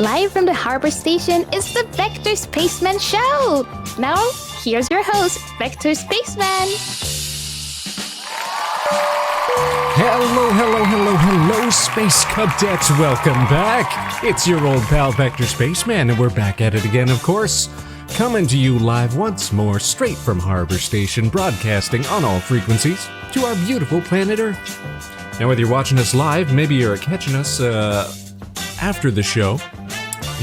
Live from the harbor station is the Vector Spaceman Show! Now, here's your host, Vector Spaceman! Hello, Space Cadets. Welcome back. It's your old pal, Vector Spaceman, and we're back at it again, of course. Coming to you live once more, straight from Harbor Station, broadcasting on all frequencies to our beautiful planet Earth. Now, whether you're watching us live, maybe you're catching us after the show,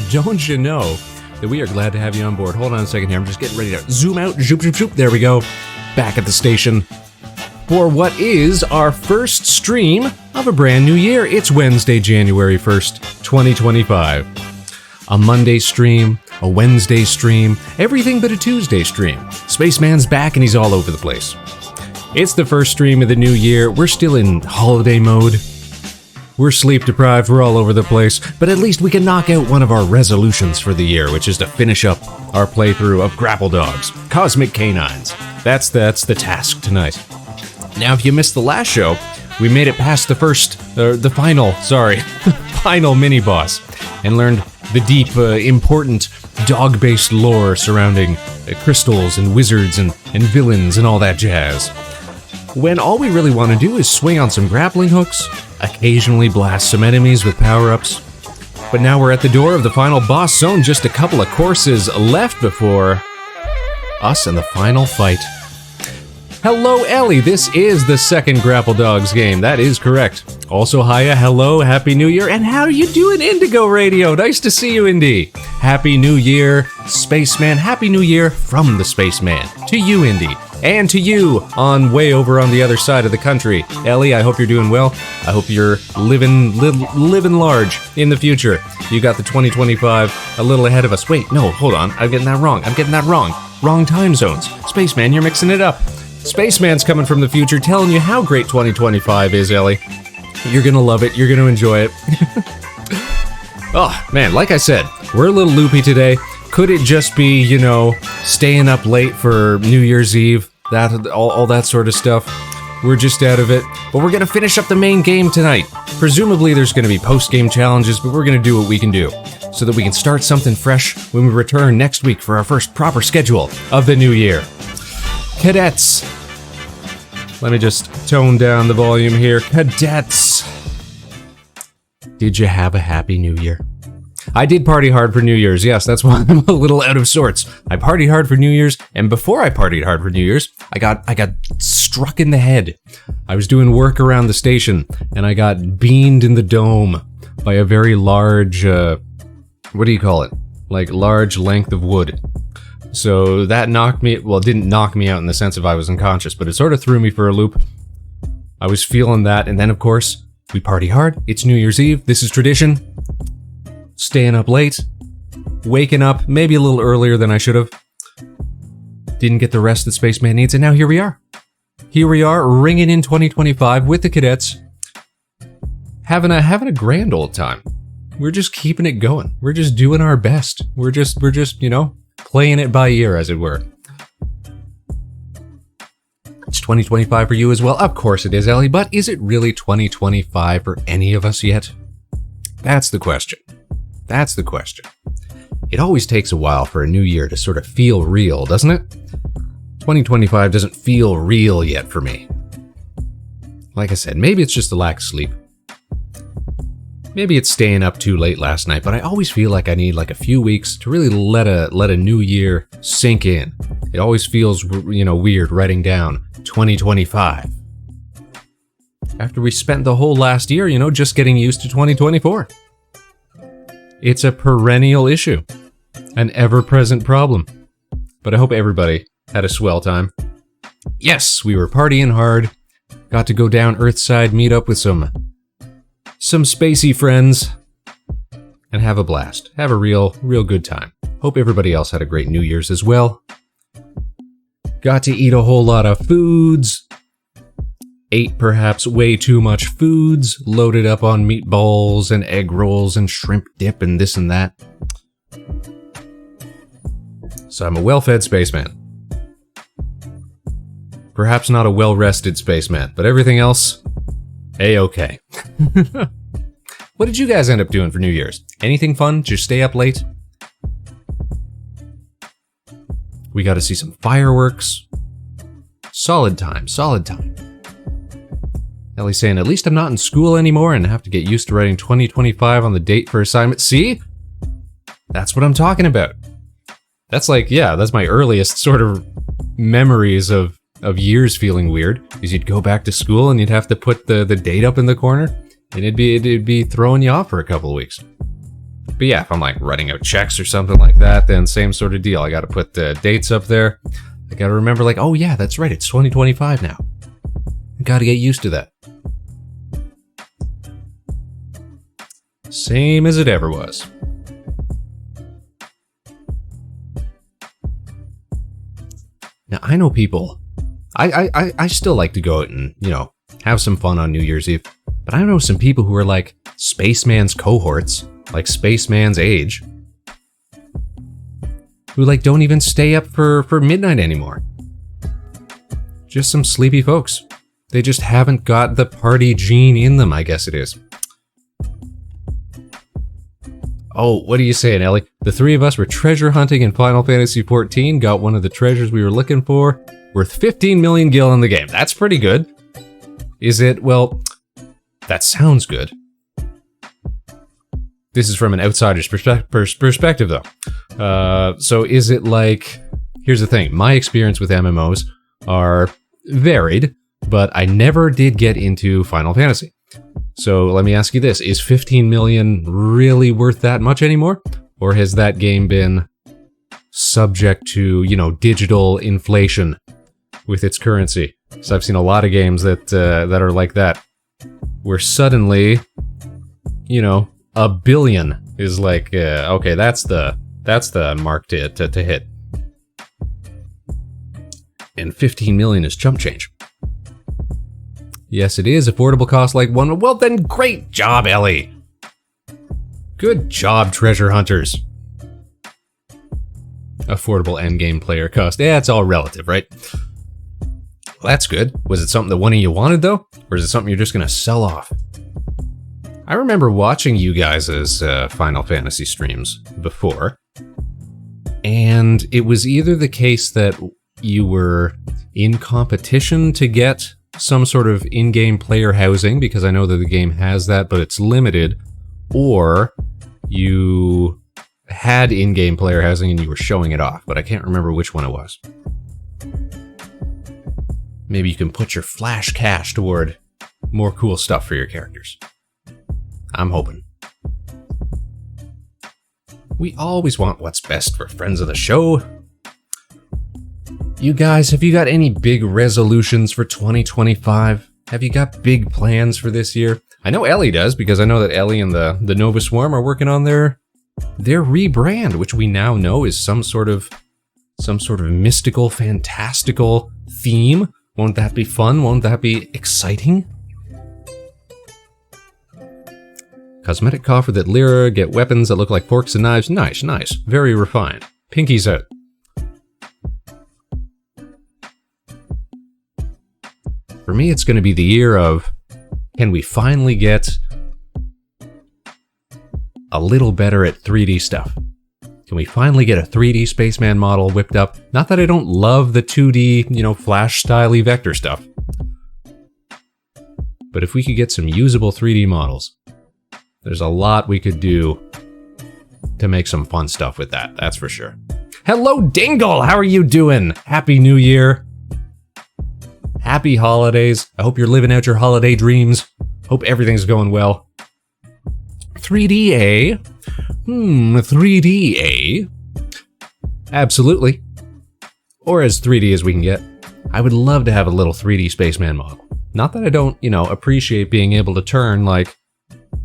don't you know that we are glad to have you on board. Hold on a second here, I'm just getting ready to zoom out, zoop, zoop, zoop. There we go, back at the station for what is our first stream of a brand new year. It's Wednesday, January 1st, 2025. A Monday stream, a Wednesday stream, everything but a Tuesday stream. Spaceman's back and he's all over the place. It's the first stream of the new year. We're still in holiday mode. We're sleep deprived, we're all over the place, but at least we can knock out one of our resolutions for the year, which is to finish up our playthrough of Grapple Dogs, Cosmic Canines. That's the task tonight. Now, if you missed the last show, we made it past the final mini-boss, and learned the deep, important dog-based lore surrounding crystals and wizards and villains and all that jazz. When all we really want to do is swing on some grappling hooks, occasionally blast some enemies with power-ups. But now we're at the door of the final boss zone, just a couple of courses left before us and the final fight. Hello, Ellie. This is the second Grapple Dogs game. That is correct. Also, hiya, hello, Happy New Year, and how are you doing, Indigo Radio? Nice to see you, Indy. Happy New Year, Spaceman. Happy New Year from the Spaceman. To you, Indy. And to you, on way over on the other side of the country. Ellie, I hope you're doing well. I hope you're living large in the future. You got the 2025 a little ahead of us. Wait, no, hold on. I'm getting that wrong. Wrong time zones. Spaceman, you're mixing it up. Spaceman's coming from the future telling you how great 2025 is, Ellie. You're gonna love it. You're gonna enjoy it. Oh, man, like I said, we're a little loopy today. Could it just be, staying up late for New Year's Eve? All that sort of stuff. We're just out of it. But we're gonna finish up the main game tonight. Presumably there's gonna be post-game challenges, but we're gonna do what we can do so that we can start something fresh when we return next week for our first proper schedule of the new year. Cadets. Let me just tone down the volume here. Cadets. Did you have a happy new year? I did party hard for New Year's. Yes, that's why I'm a little out of sorts. I partied hard for New Year's, and before I partied hard for New Year's, I got struck in the head. I was doing work around the station, and I got beamed in the dome by a very large, what do you call it? Like, large length of wood. So that didn't knock me out in the sense of I was unconscious, but it sort of threw me for a loop. I was feeling that, and then of course, we party hard. It's New Year's Eve. This is tradition. Staying up late. Waking up maybe a little earlier than I should have. Didn't get the rest that Spaceman needs, and now here we are. Here we are, ringing in 2025 with the cadets. Having a grand old time. We're just keeping it going. We're just doing our best. We're just, playing it by ear, as it were. It's 2025 for you as well. Of course it is, Ellie, but is it really 2025 for any of us yet? That's the question. It always takes a while for a new year to sort of feel real, doesn't it? 2025 doesn't feel real yet for me. Like I said, maybe it's just the lack of sleep. Maybe it's staying up too late last night, but I always feel like I need like a few weeks to really let a new year sink in. It always feels, weird writing down 2025. After we spent the whole last year, just getting used to 2024. It's a perennial issue, an ever-present problem. But I hope everybody had a swell time. Yes, we were partying hard, got to go down Earthside, meet up with some spacey friends, and have a blast. Have a real good time. Hope everybody else had a great New Year's as well. Got to eat a whole lot of foods. Ate perhaps way too much foods, loaded up on meatballs and egg rolls and shrimp dip and this and that. So I'm a well-fed spaceman. Perhaps not a well-rested spaceman, but everything else, A-okay. What did you guys end up doing for New Year's? Anything fun? Just stay up late? We got to see some fireworks. Solid time, solid time. Ellie's saying, at least I'm not in school anymore and have to get used to writing 2025 on the date for assignment. See? That's what I'm talking about. That's like, yeah, that's my earliest sort of memories of years feeling weird, is you'd go back to school and you'd have to put the date up in the corner, and it'd be throwing you off for a couple of weeks. But yeah, if I'm like writing out checks or something like that, then same sort of deal. I got to put the dates up there. I got to remember, like, oh yeah, that's right, it's 2025 now. Got to get used to that. Same as it ever was. Now, I know people, I still like to go out and, you know, have some fun on New Year's Eve, but I know some people who are like Spaceman's cohorts, like Spaceman's age, who like don't even stay up for midnight anymore. Just some sleepy folks. They just haven't got the party gene in them, I guess it is. Oh, what are you saying, Ellie? The three of us were treasure hunting in Final Fantasy XIV, got one of the treasures we were looking for, worth 15 million gil in the game. That's pretty good. Is it? Well, that sounds good. This is from an outsider's perspective, though. So is it like... Here's the thing. My experience with MMOs are varied, but I never did get into Final Fantasy. So let me ask you this. Is 15 million really worth that much anymore? Or has that game been subject to, you know, digital inflation with its currency? So I've seen a lot of games that are like that, where suddenly, you know, a billion is like, okay, that's the mark to hit. And 15 million is chump change. Yes, it is. Affordable cost like one. Well, then great job, Ellie. Good job, treasure hunters. Affordable endgame player cost. Yeah, it's all relative, right? Well, that's good. Was it something that one of you wanted, though? Or is it something you're just going to sell off? I remember watching you guys' Final Fantasy streams before. And it was either the case that you were in competition to get some sort of in-game player housing, because I know that the game has that, but it's limited, or you had in-game player housing and you were showing it off, but I can't remember which one it was. Maybe you can put your flash cash toward more cool stuff for your characters. I'm hoping. We always want what's best for friends of the show. You guys, have you got any big resolutions for 2025? Have you got big plans for this year? I know Ellie does, because I know that Ellie and the Nova Swarm are working on their rebrand, which we now know is some sort of mystical, fantastical theme. Won't that be fun? Won't that be exciting? Cosmetic coffer that Lyra, get weapons that look like forks and knives. Nice, nice. Very refined. Pinky's out. For me, it's going to be the year of, can we finally get a little better at 3D stuff? Can we finally get a 3D Spaceman model whipped up? Not that I don't love the 2D, you know, Flash-style-y vector stuff. But if we could get some usable 3D models, there's a lot we could do to make some fun stuff with that, that's for sure. Hello, Dingle! How are you doing? Happy New Year! Happy holidays. I hope you're living out your holiday dreams. Hope everything's going well. 3D, eh? 3D, eh? Absolutely. Or as 3D as we can get. I would love to have a little 3D Spaceman model. Not that I don't, you know, appreciate being able to turn like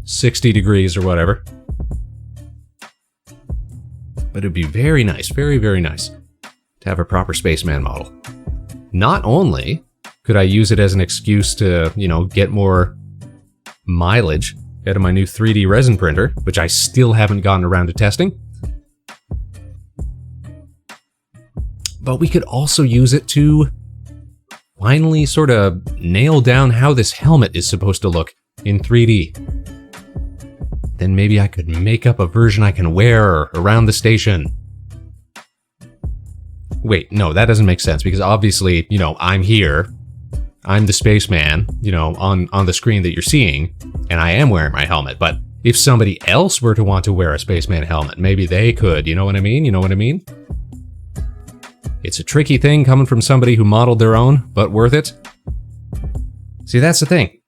60 degrees or whatever. But it'd be very nice, very, very nice to have a proper Spaceman model. Not only could I use it as an excuse to, you know, get more mileage out of my new 3D resin printer, which I still haven't gotten around to testing. But we could also use it to finally sort of nail down how this helmet is supposed to look in 3D. then maybe I could make up a version I can wear around the station. Wait, no, that doesn't make sense because obviously, you know, I'm here. I'm the spaceman, you know, on the screen that you're seeing, and I am wearing my helmet. But if somebody else were to want to wear a spaceman helmet, maybe they could. You know what I mean? You know what I mean? It's a tricky thing coming from somebody who modeled their own, but worth it. See, that's the thing.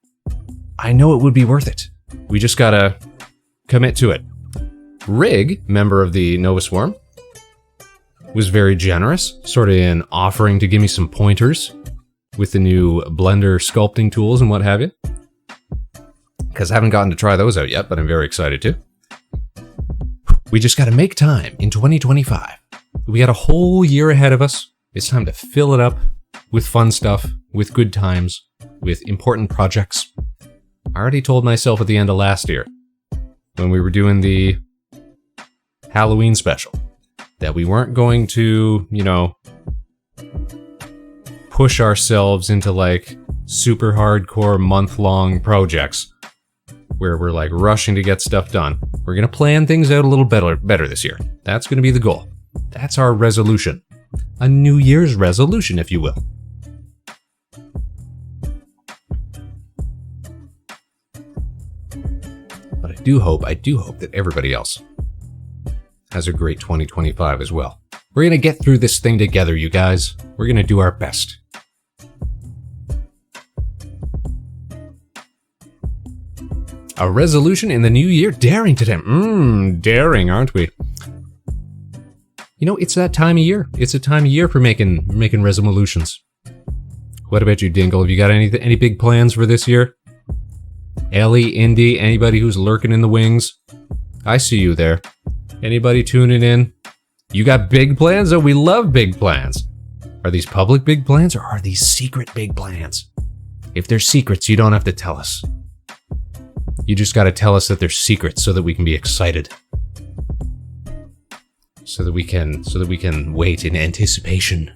I know it would be worth it. We just gotta commit to it. Rig, member of the Nova Swarm, was very generous, sort of in offering to give me some pointers with the new Blender sculpting tools and what have you. Because I haven't gotten to try those out yet, but I'm very excited to. We just gotta make time in 2025. We got a whole year ahead of us. It's time to fill it up with fun stuff, with good times, with important projects. I already told myself at the end of last year, when we were doing the Halloween special, that we weren't going to, you know, push ourselves into like super hardcore month-long projects where we're like rushing to get stuff done. We're gonna plan things out a little better this year. That's gonna be the goal. That's our resolution. A New Year's resolution, if you will. But I do hope that everybody else has a great 2025 as well. We're gonna get through this thing together, you guys. We're gonna do our best. A resolution in the new year? Daring today. Daring, aren't we? You know, it's that time of year. It's a time of year for making resolutions. What about you, Dingle? Have you got any big plans for this year? Ellie, Indy, anybody who's lurking in the wings? I see you there. Anybody tuning in? You got big plans? Oh, we love big plans. Are these public big plans or are these secret big plans? If they're secrets, you don't have to tell us. You just gotta tell us that they're secrets so that we can be excited. So that we can wait in anticipation.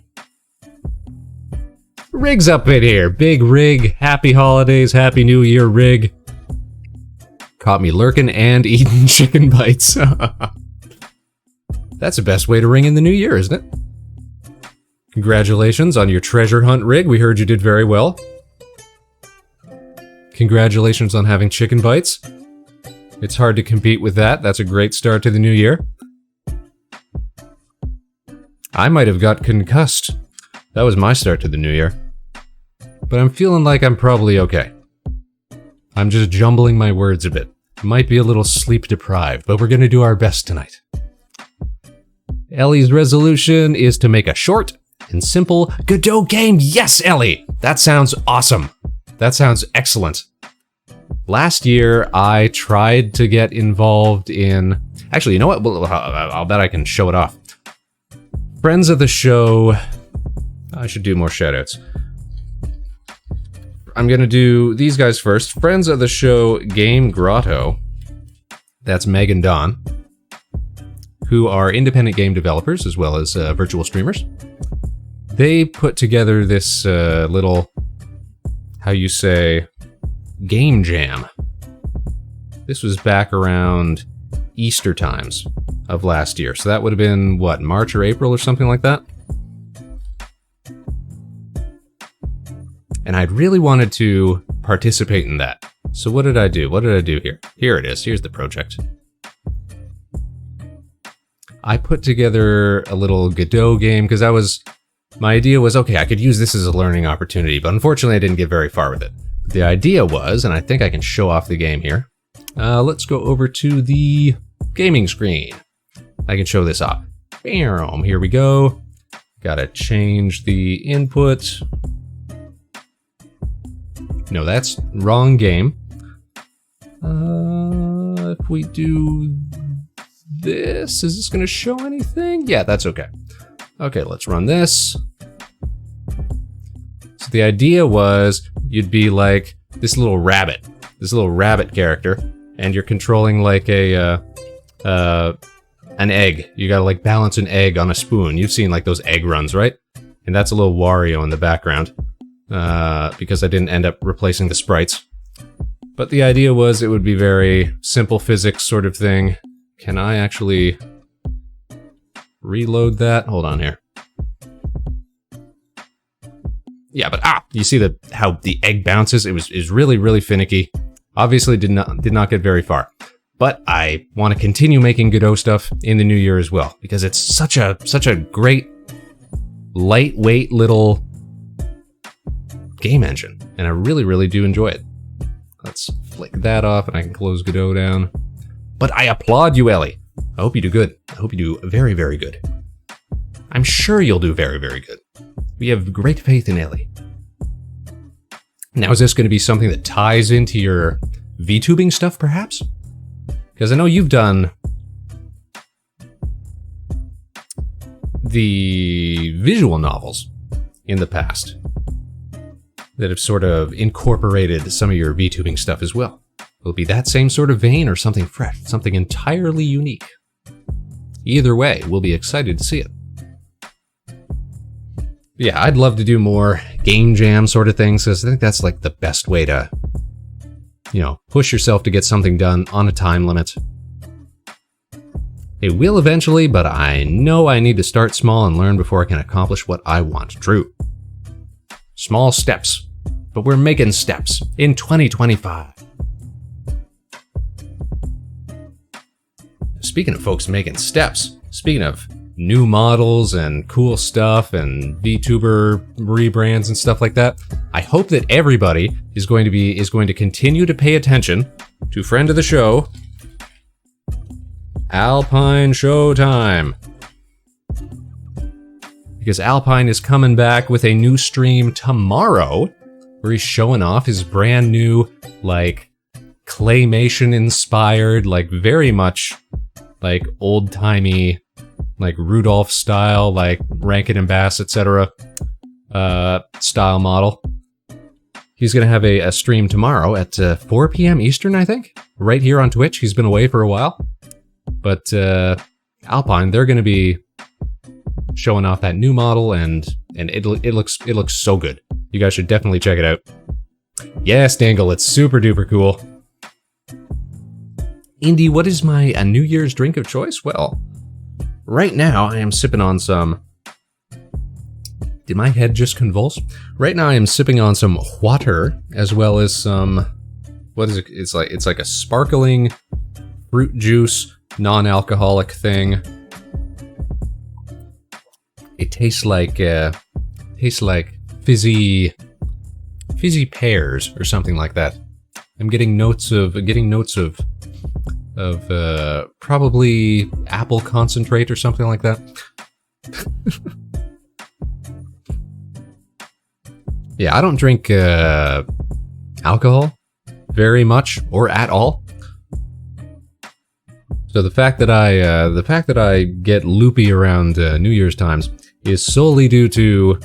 Rig's up in here. Big Rig. Happy holidays. Happy New Year, Rig. Caught me lurking and eating chicken bites. That's the best way to ring in the new year, isn't it? Congratulations on your treasure hunt, Rig. We heard you did very well. Congratulations on having chicken bites. It's hard to compete with that. That's a great start to the new year. I might have got concussed. That was my start to the new year. But I'm feeling like I'm probably okay. I'm just jumbling my words a bit. Might be a little sleep deprived, but we're gonna do our best tonight. Ellie's resolution is to make a short and simple Godot game. Yes, Ellie! That sounds awesome. That sounds excellent. Last year, I tried to get involved in... Actually, you know what? Well, I'll bet I can show it off. Friends of the show... I should do more shoutouts. I'm gonna do these guys first. Friends of the show Game Grotto. That's Meg and Don, who are independent game developers as well as virtual streamers. They put together this little, how you say, game jam. This was back around Easter times of last year. So that would have been, what, March or April or something like that? And I'd really wanted to participate in that. So what did I do? What did I do here? Here it is. Here's the project. I put together a little Godot game because my idea was, okay, I could use this as a learning opportunity, but unfortunately I didn't get very far with it. The idea was, and I think I can show off the game here. Let's go over to the gaming screen. I can show this off. Bam, here we go. Gotta change the input. No, that's wrong game. If we do this, is this gonna show anything? Yeah, that's okay. Okay, let's run this. So the idea was you'd be like this little rabbit character, and you're controlling like an egg. You gotta like balance an egg on a spoon. You've seen like those egg runs, right? And that's a little Wario in the background. Because I didn't end up replacing the sprites. But the idea was it would be very simple physics sort of thing. Can I actually reload that? Hold on here. Yeah, but you see how the egg bounces? It was really, really finicky. Obviously did not get very far. But I want to continue making Godot stuff in the new year as well, because it's such a great, lightweight little game engine, and I really, really do enjoy it. Let's flick that off, and I can close Godot down. But I applaud you, Ellie. I hope you do good. I hope you do very, very good. I'm sure you'll do very, very good. We have great faith in Ellie. Now, is this going to be something that ties into your VTubing stuff, perhaps? Because I know you've done the visual novels in the past that have sort of incorporated some of your VTubing stuff as well. Will it be that same sort of vein or something fresh, something entirely unique? Either way, we'll be excited to see it. Yeah, I'd love to do more game jam sort of things, because I think that's like the best way to, push yourself to get something done on a time limit. It will eventually, but I know I need to start small and learn before I can accomplish what I want. True. Small steps, but we're making steps in 2025. Speaking of folks making steps, speaking of new models and cool stuff and VTuber rebrands and stuff like that, I hope that everybody is going to continue to pay attention to friend of the show, Alpine Showtime. Because Alpine is coming back with a new stream tomorrow where he's showing off his brand new, claymation inspired, very much old-timey, Rudolph style, Rankin and Bass, etc. Style model. He's going to have a stream tomorrow at 4 p.m. Eastern, I think, right here on Twitch. He's been away for a while. But Alpine, they're going to be showing off that new model, and it looks so good. You guys should definitely check it out. Yes, Dangle, it's super duper cool. Indy, what is my New Year's drink of choice? Well, right now I am sipping on some... Did my head just convulse? Right now I am sipping on some water, as well as some... What is it? It's like a sparkling fruit juice, non-alcoholic thing. It tastes like fizzy pears or something like that. I'm getting notes of probably apple concentrate or something like that. Yeah, I don't drink alcohol very much or at all. So the fact that I get loopy around New Year's times is solely due to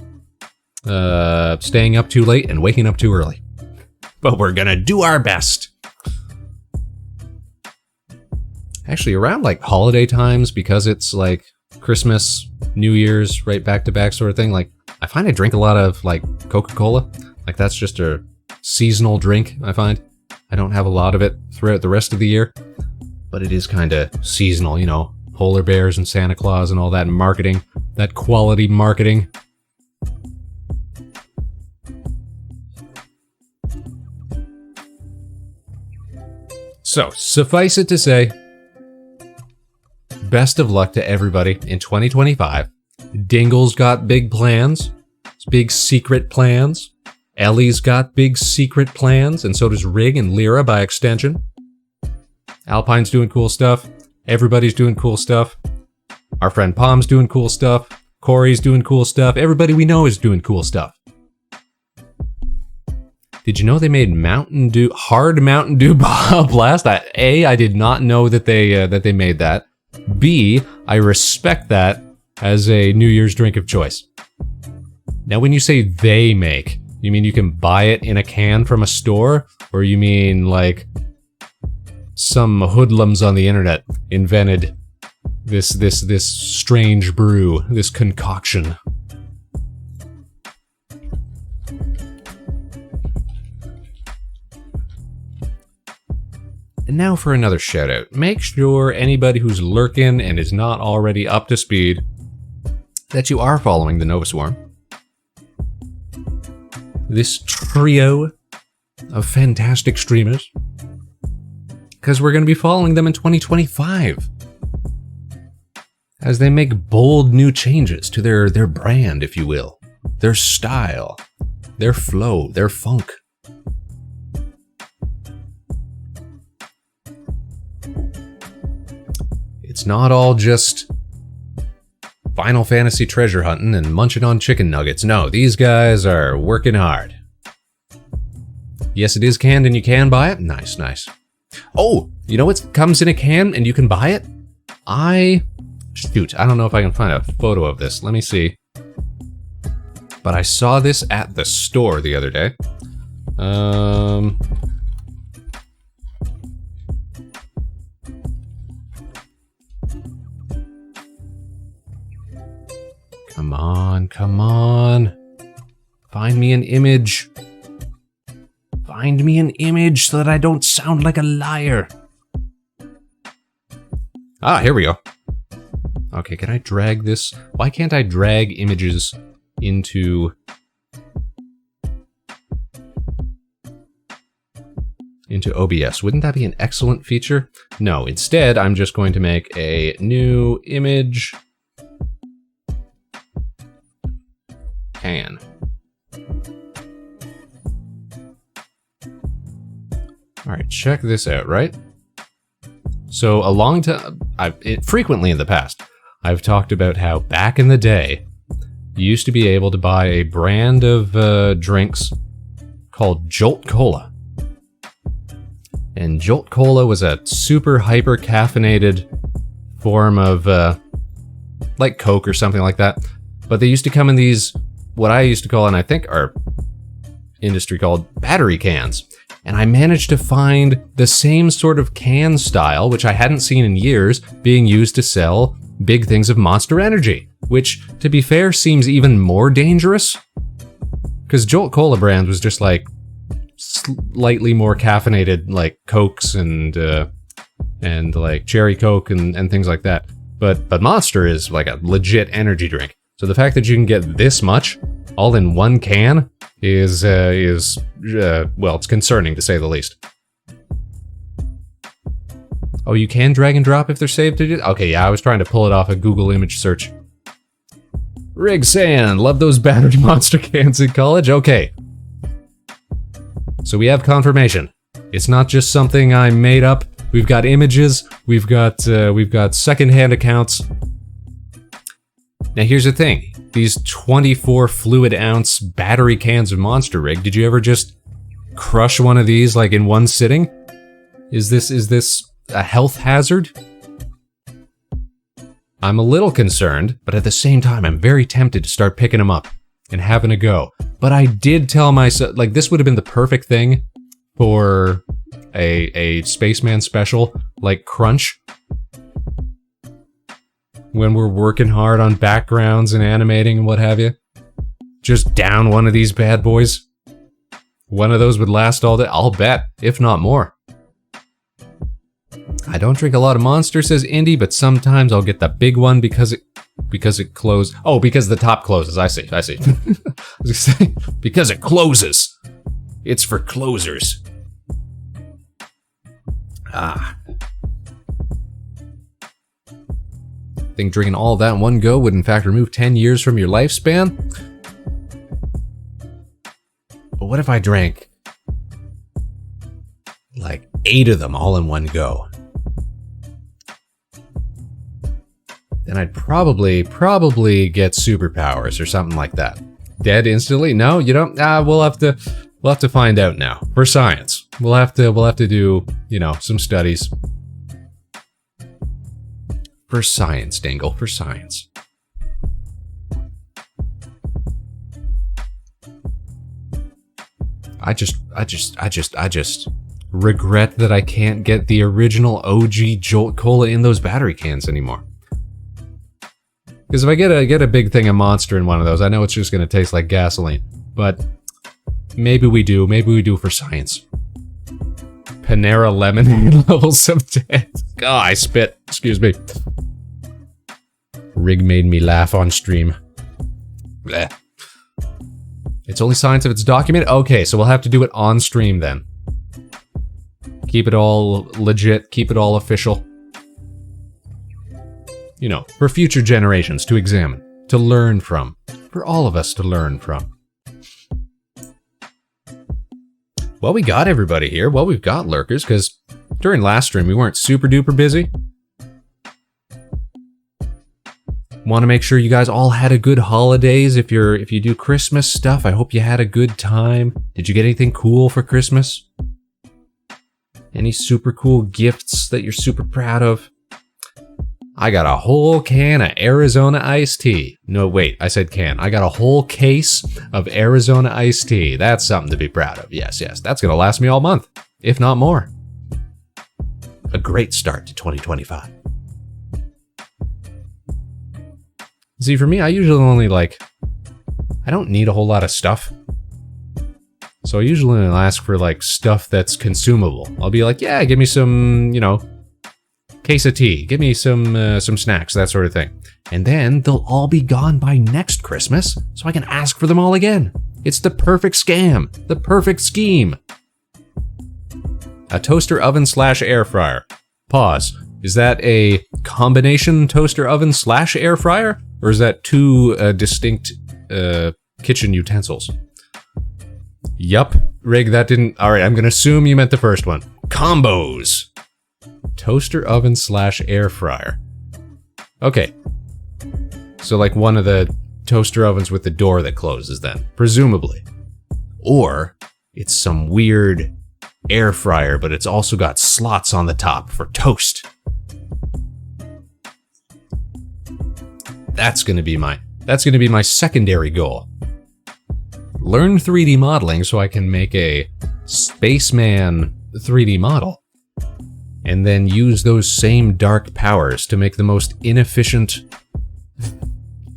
staying up too late and waking up too early. But we're gonna do our best. Actually, around holiday times, because it's Christmas, New Year's, right back to back sort of thing, I find I drink a lot of Coca-Cola. That's just a seasonal drink, I find. I don't have a lot of it throughout the rest of the year. But it is kind of seasonal, polar bears and Santa Claus and all that marketing, that quality marketing. So, suffice it to say, best of luck to everybody in 2025. Dingle's got big plans, big secret plans. Ellie's got big secret plans, and so does Rig and Lyra by extension. Alpine's doing cool stuff. Everybody's doing cool stuff. Our friend Palm's doing cool stuff. Corey's doing cool stuff. Everybody we know is doing cool stuff. Did you know they made hard Mountain Dew Blast? I did not know that they made that. B, I respect that as a New Year's drink of choice. Now, when you say they make, you mean you can buy it in a can from a store, or you mean some hoodlums on the internet invented this strange brew, this concoction? And now for another shout out. Make sure anybody who's lurking and is not already up to speed that you are following the Nova Swarm. This trio of fantastic streamers. Because we're going to be following them in 2025. As they make bold new changes to their brand, if you will. Their style. Their flow. Their funk. It's not all just Final Fantasy treasure hunting and munching on chicken nuggets. No, these guys are working hard. Yes, it is canned and you can buy it. Nice, nice. Oh, you know what comes in a can and you can buy it? Shoot, I don't know if I can find a photo of this. Let me see. But I saw this at the store the other day. Come on, come on. Find me an image. Find me an image so that I don't sound like a liar. Ah, here we go. Okay, can I drag this? Why can't I drag images into OBS? Wouldn't that be an excellent feature? No, instead, I'm just going to make a new image. Can. Alright, check this out, right? So a long time, frequently in the past, I've talked about how back in the day, you used to be able to buy a brand of drinks called Jolt Cola. And Jolt Cola was a super hyper caffeinated form of, like Coke or something like that. But they used to come in these, what I used to call, and I think our industry called, battery cans. And I managed to find the same sort of can style, which I hadn't seen in years, being used to sell big things of Monster Energy. Which, to be fair, seems even more dangerous. Because Jolt Cola brand was just like slightly more caffeinated, like Cokes and like Cherry Coke and things like that. But Monster is like a legit energy drink. So the fact that you can get this much all in one can is well, it's concerning to say the least. Oh, you can drag and drop if they're saved to do? Okay, yeah, I was trying to pull it off a Google image search. Rig Sand, love those battery Monster cans in college? Okay. So we have confirmation. It's not just something I made up. We've got images, we've got secondhand accounts. Now here's the thing, these 24 fluid ounce battery cans of Monster Rig, did you ever just crush one of these like in one sitting? Is this a health hazard? I'm a little concerned, but at the same time I'm very tempted to start picking them up and having a go. But I did tell myself, like, this would have been the perfect thing for a Spaceman special, like Crunch. When we're working hard on backgrounds and animating and what have you. Just down one of these bad boys. One of those would last all day, I'll bet, if not more. I don't drink a lot of Monster, says Indy, but sometimes I'll get the big one because it closes. Oh, because the top closes, I see. I was gonna say, because it closes. It's for closers. Ah. Think drinking all that in one go would in fact remove 10 years from your lifespan? But what if I drank like 8 of them all in one go? Then I'd probably get superpowers or something like that. Dead instantly? No, you don't. We'll have to find out now. For science, we'll have to do, you know, some studies. For science, Dingle, for science. I just regret that I can't get the original OG Jolt Cola in those battery cans anymore. Because if I get a big thing of Monster in one of those, I know it's just going to taste like gasoline. But maybe we do for science. Panera Lemonade levels of 10. Oh, I spit. Excuse me. Rig made me laugh on stream. Blech. It's only science if it's documented? Okay, so we'll have to do it on stream then. Keep it all legit, keep it all official. You know, for future generations to examine, to learn from. For all of us to learn from. Well, we got everybody here. Well, we've got lurkers, because during last stream we weren't super duper busy. Want to make sure you guys all had a good holidays. If you do Christmas stuff, I hope you had a good time. Did you get anything cool for Christmas? Any super cool gifts that you're super proud of? I got a whole can of Arizona iced tea. No, wait, I said can. I got a whole case of Arizona iced tea. That's something to be proud of. Yes, yes, that's gonna last me all month, if not more. A great start to 2025. See, for me, I usually only I don't need a whole lot of stuff. So I usually only ask for stuff that's consumable. I'll be like, yeah, give me some, case of tea. Give me some snacks, that sort of thing. And then they'll all be gone by next Christmas, so I can ask for them all again. It's the perfect scam. The perfect scheme. A toaster oven / air fryer. Pause. Is that a combination toaster oven / air fryer? Or is that two distinct kitchen utensils? Yup. Rig, that didn't... Alright, I'm gonna assume you meant the first one. Combos! Toaster oven / air fryer. Okay. So one of the toaster ovens with the door that closes then, presumably. Or it's some weird air fryer, but it's also got slots on the top for toast. That's gonna be my secondary goal. Learn 3D modeling so I can make a Spaceman 3D model. And then use those same dark powers to make the most inefficient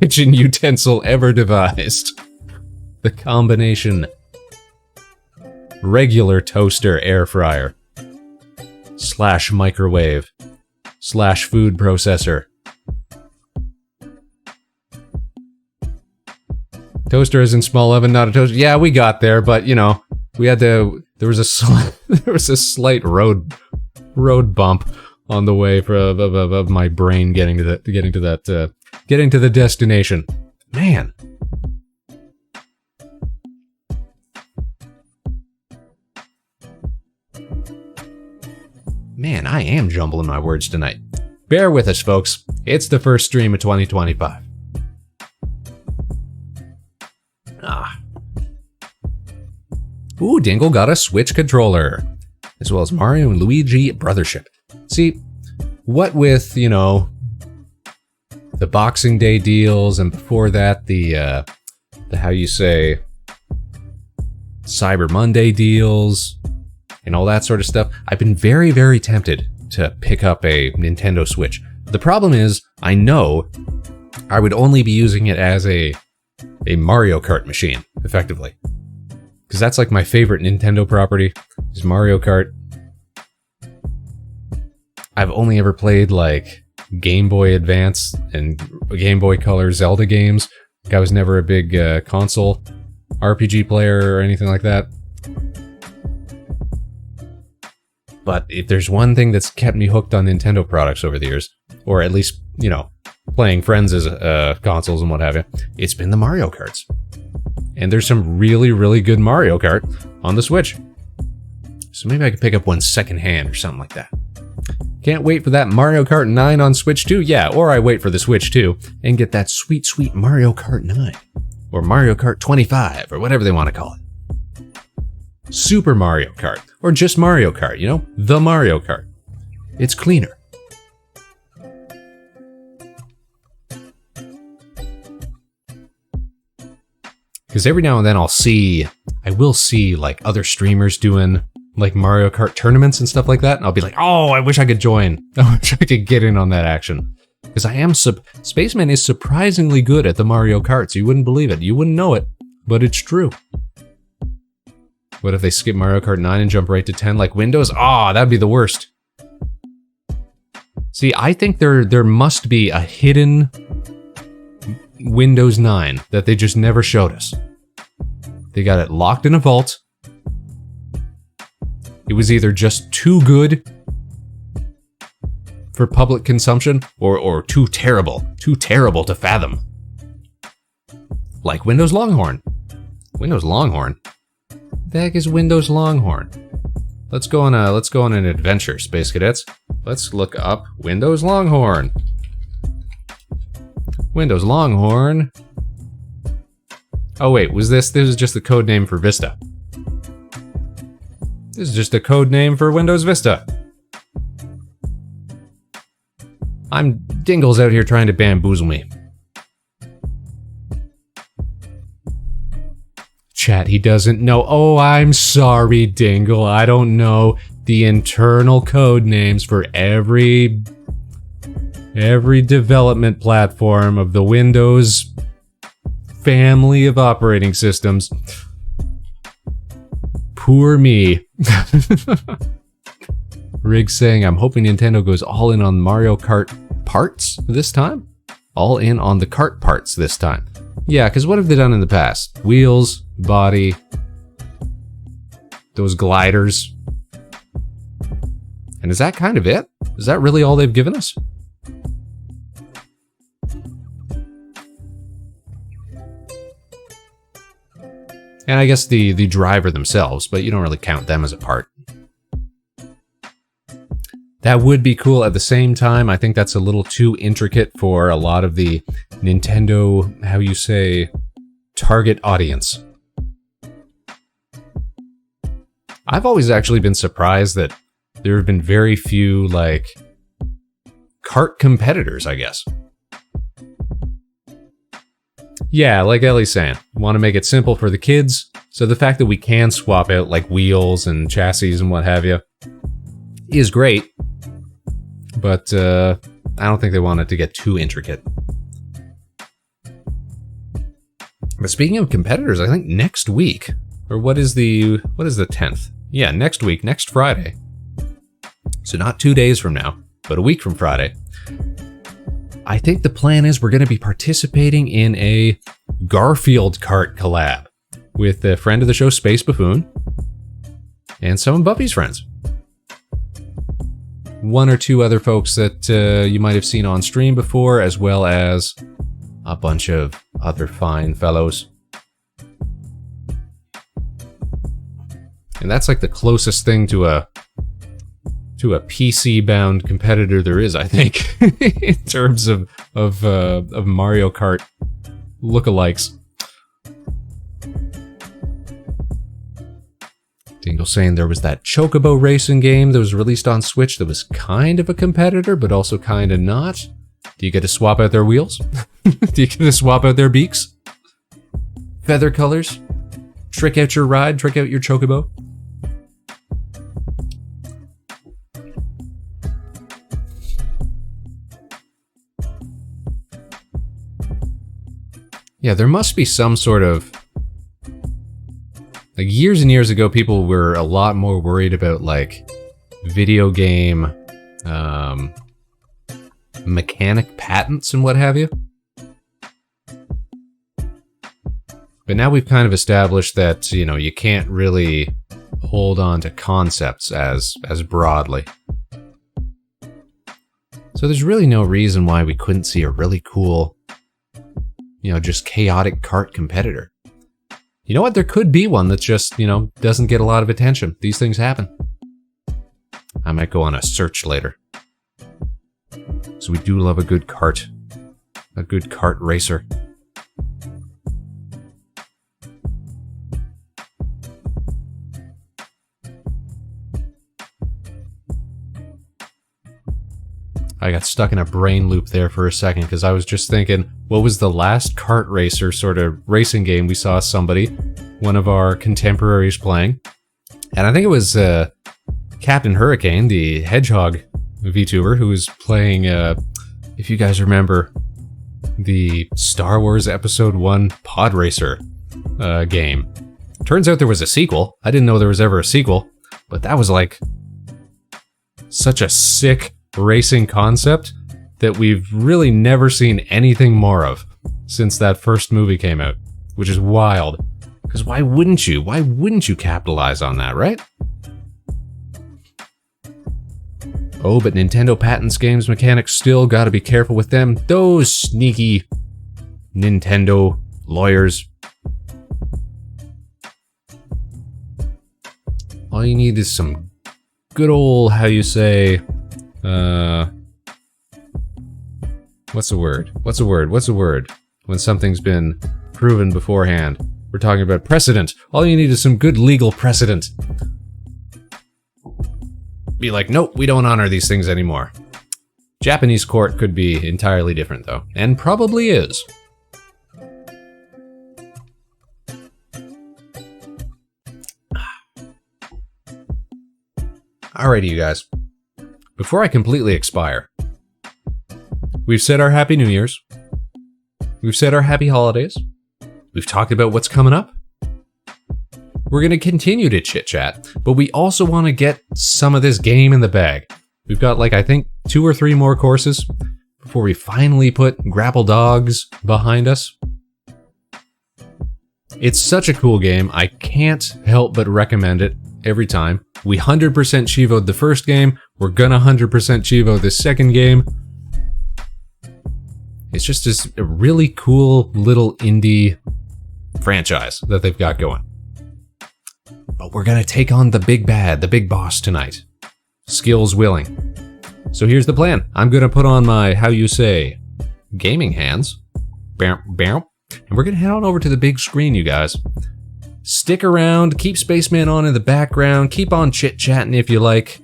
kitchen utensil ever devised. The combination regular toaster air fryer / microwave / food processor. Toaster is in small oven, not a toaster. Yeah, we got there, but we had to. There was a slight road bump on the way of my brain getting to the destination. Man. Man, I am jumbling my words tonight. Bear with us, folks. It's the first stream of 2025. Ooh, Dingle got a Switch controller, as well as Mario and Luigi Brothership. See, what with, the Boxing Day deals, and before that, the how you say, Cyber Monday deals, and all that sort of stuff, I've been very, very tempted to pick up a Nintendo Switch. The problem is, I know I would only be using it as a Mario Kart machine, effectively. Because that's my favorite Nintendo property, is Mario Kart. I've only ever played Game Boy Advance and Game Boy Color Zelda games. I was never a big console RPG player or anything like that. But if there's one thing that's kept me hooked on Nintendo products over the years, or at least, playing friends as consoles and what have you, it's been the Mario Karts. And there's some really, really good Mario Kart on the Switch. So maybe I could pick up one secondhand or something like that. Can't wait for that Mario Kart 9 on Switch 2? Yeah, or I wait for the Switch 2 and get that sweet, sweet Mario Kart 9. Or Mario Kart 25, or whatever they want to call it. Super Mario Kart, or just Mario Kart, the Mario Kart. It's cleaner. Because every now and then I will see other streamers doing Mario Kart tournaments and stuff like that, and I'll be like, oh, I wish I could join. I wish I could get in on that action. Because Spaceman is surprisingly good at the Mario Karts. You wouldn't believe it. You wouldn't know it, but it's true. What if they skip Mario Kart 9 and jump right to 10 like Windows? Ah, that'd be the worst. See, I think there must be a hidden Windows 9 that they just never showed us. They got it locked in a vault. It was either just too good for public consumption or too terrible to fathom. Like Windows Longhorn. Windows Longhorn? The heck is Windows Longhorn? Let's go on an adventure, Space Cadets. Let's look up Windows Longhorn. Windows Longhorn. Oh wait, this is just the code name for Vista. This is just a code name for Windows Vista. I'm Dingle's out here trying to bamboozle me. Chat, he doesn't know. Oh, I'm sorry, Dingle. I don't know the internal code names for every development platform of the Windows family of operating systems. Poor me. Riggs saying, I'm hoping Nintendo goes all in on Mario Kart parts this time? All in on the kart parts this time. Yeah, because what have they done in the past? Wheels, body, those gliders. And is that kind of it? Is that really all they've given us? And I guess the driver themselves, but you don't really count them as a part. That would be cool. At the same time, I think that's a little too intricate for a lot of the Nintendo, how you say, target audience. I've always actually been surprised that there have been very few, like, kart competitors, I guess. Yeah, like Ellie's saying, want to make it simple for the kids, so the fact that we can swap out, like, wheels and chassis and what have you is great. But I don't think they want it to get too intricate. But speaking of competitors, I think next week, or what is the 10th? Yeah, next week, next Friday. So not 2 days from now, but a week from Friday. I think the plan is we're going to be participating in a Garfield kart collab with a friend of the show, Space Buffoon, and some of Buffy's friends. One or two other folks that you might have seen on stream before, as well as a bunch of other fine fellows. And that's like the closest thing to a PC-bound competitor there is, I think, in terms of Mario Kart lookalikes. Dingle saying there was that Chocobo racing game that was released on Switch that was kind of a competitor, but also kind of not. Do you get to swap out their wheels? Do you get to swap out their beaks? Feather colors? Trick out your ride? Trick out your Chocobo? Yeah, there must be some sort of... Like, years and years ago, people were a lot more worried about, like, video game, mechanic patents and what have you. But now we've kind of established that, you know, you can't really hold on to concepts as broadly. So there's really no reason why we couldn't see a really cool, you know, just chaotic kart competitor. You know what? There could be one that's just, you know, doesn't get a lot of attention. These things happen. I might go on a search later. So we do love a good kart racer. I got stuck in a brain loop there for a second because I was just thinking, what was the last kart racer sort of racing game we saw somebody, one of our contemporaries playing? And I think it was Captain Hurricane, the Hedgehog VTuber, who was playing, if you guys remember, the Star Wars Episode 1 Pod Racer game, Turns out there was a sequel. I didn't know there was ever a sequel, but that was like such a sick racing concept that we've really never seen anything more of since that first movie came out, which is wild. Because why wouldn't you? Why wouldn't you capitalize on that, right? Oh, but Nintendo patents games mechanics still, gotta be careful with them. Those sneaky Nintendo lawyers. All you need is some good old, how you say, what's a word? What's a word? What's a word? When something's been proven beforehand. We're talking about precedent. All you need is some good legal precedent. Be like, nope, we don't honor these things anymore. Japanese court could be entirely different though, and probably is. Alrighty, you guys. Before I completely expire, we've said our Happy New Year's. We've said our Happy Holidays. We've talked about what's coming up. We're going to continue to chit-chat, but we also want to get some of this game in the bag. We've got, like, I think 2 or 3 more courses before we finally put Grapple Dogs behind us. It's such a cool game, I can't help but recommend it every time. We 100% Chivo'd the first game, we're gonna 100% Chivo the second game. It's just this really cool little indie franchise that they've got going. But we're gonna take on the big bad, the big boss tonight. Skills willing. So here's the plan. I'm gonna put on my, how you say, gaming hands. And we're gonna head on over to the big screen, you guys. Stick around, keep Spaceman on in the background, keep on chit-chatting if you like.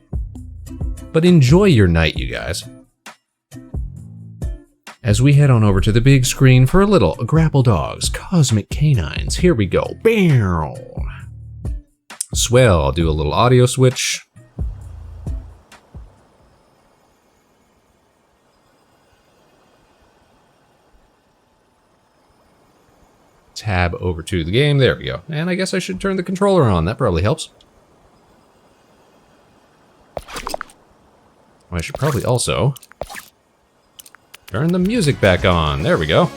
But enjoy your night, you guys. As we head on over to the big screen for a little Grapple Dogs, Cosmic Canines. Here we go. Bam! Swell, I'll do a little audio switch. Tab over to the game, there we go. And I guess I should turn the controller on, that probably helps. I should probably also turn the music back on, there we go.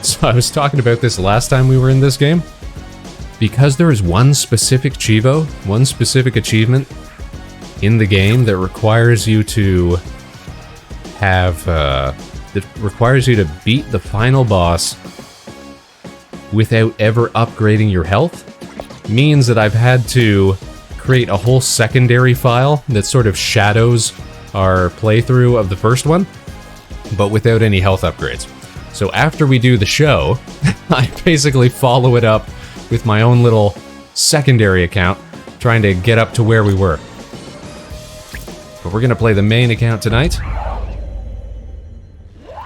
So I was talking about this last time we were in this game. Because there is one specific Chivo, one specific achievement in the game that requires you to have, that requires you to beat the final boss without ever upgrading your health, means that I've had to create a whole secondary file that sort of shadows our playthrough of the first one, but without any health upgrades. So after we do the show, I basically follow it up with my own little secondary account, trying to get up to where we were. But we're gonna play the main account tonight.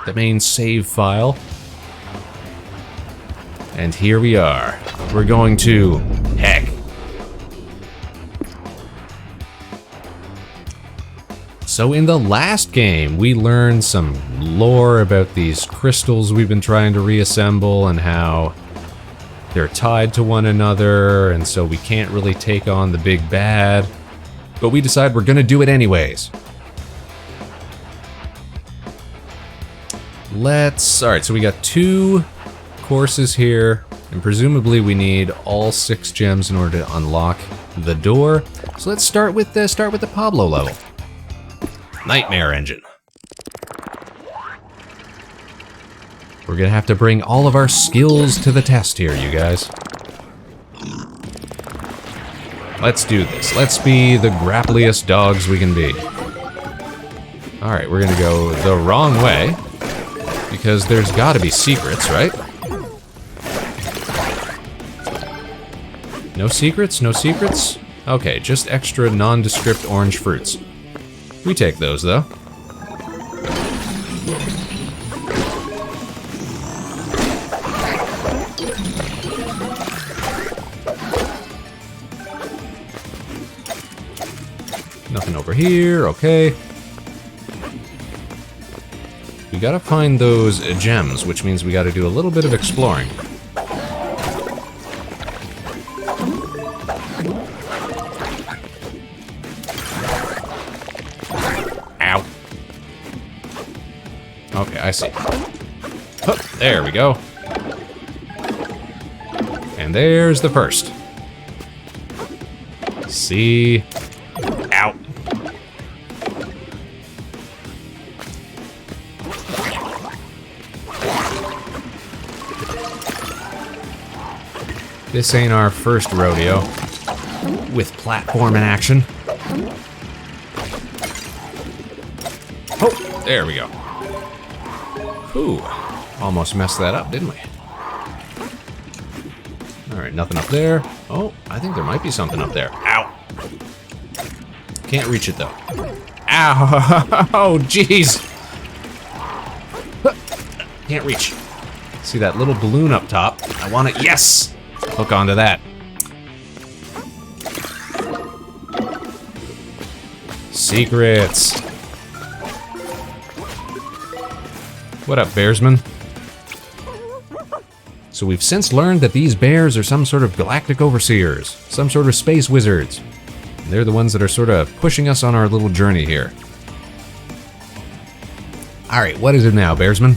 The main save file. And here we are. We're going to heck. So in the last game, we learned some lore about these crystals we've been trying to reassemble and how they're tied to one another, and so we can't really take on the big bad. But we decide we're gonna do it anyways. Alright, so we got 2 courses here, and presumably we need all 6 gems in order to unlock the door. So let's start with the Pablo level. Nightmare Engine. We're gonna have to bring all of our skills to the test here, you guys. Let's do this. Let's be the grappliest dogs we can be. Alright, we're gonna go the wrong way, because there's gotta be secrets, right? No secrets? No secrets? Okay, just extra nondescript orange fruits. We take those, though. Nothing over here, okay. We gotta find those gems, which means we gotta do a little bit of exploring. Ow. Okay, I see. Oh, there we go. And there's the first. See? Ow. This ain't our first rodeo with platform in action. Oh, there we go. Whew. Almost messed that up, didn't we? Alright, nothing up there. Oh, I think there might be something up there. Ow. Can't reach it, though. Ow! Oh, jeez! Can't reach. See that little balloon up top? I want it. Yes! Hook onto that. Secrets. What up, Bearsman? So we've since learned that these bears are some sort of galactic overseers, some sort of space wizards. And they're the ones that are sort of pushing us on our little journey here. Alright, what is it now, Bearsman?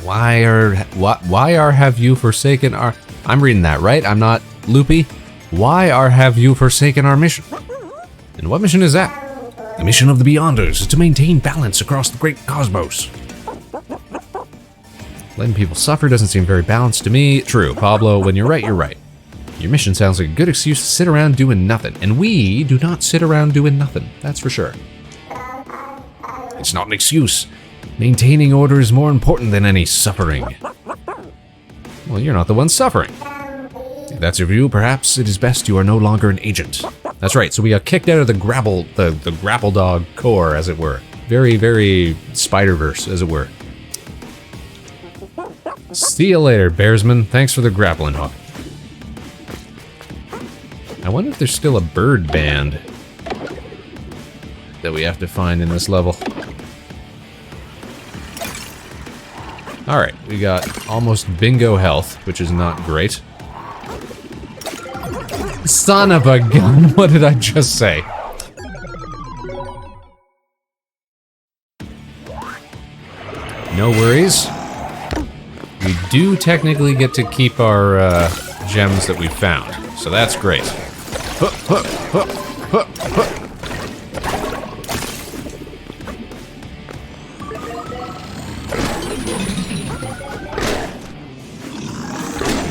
Why are have you forsaken our... I'm reading that, right? I'm not loopy. Why have you forsaken our mission? And what mission is that? The mission of the Beyonders is to maintain balance across the great cosmos. Letting people suffer doesn't seem very balanced to me. True, Pablo, when you're right, you're right. Your mission sounds like a good excuse to sit around doing nothing. And we do not sit around doing nothing, that's for sure. It's not an excuse. Maintaining order is more important than any suffering. Well, you're not the one suffering. If that's your view, perhaps it is best you are no longer an agent. That's right, so we got kicked out of the Grapple Dog core, as it were. Very, very Spider-Verse, as it were. See you later, Bearsman. Thanks for the grappling hook. I wonder if there's still a bird band that we have to find in this level. Alright, we got almost bingo health, which is not great. Son of a gun, what did I just say? No worries. We do technically get to keep our gems that we found, so that's great. We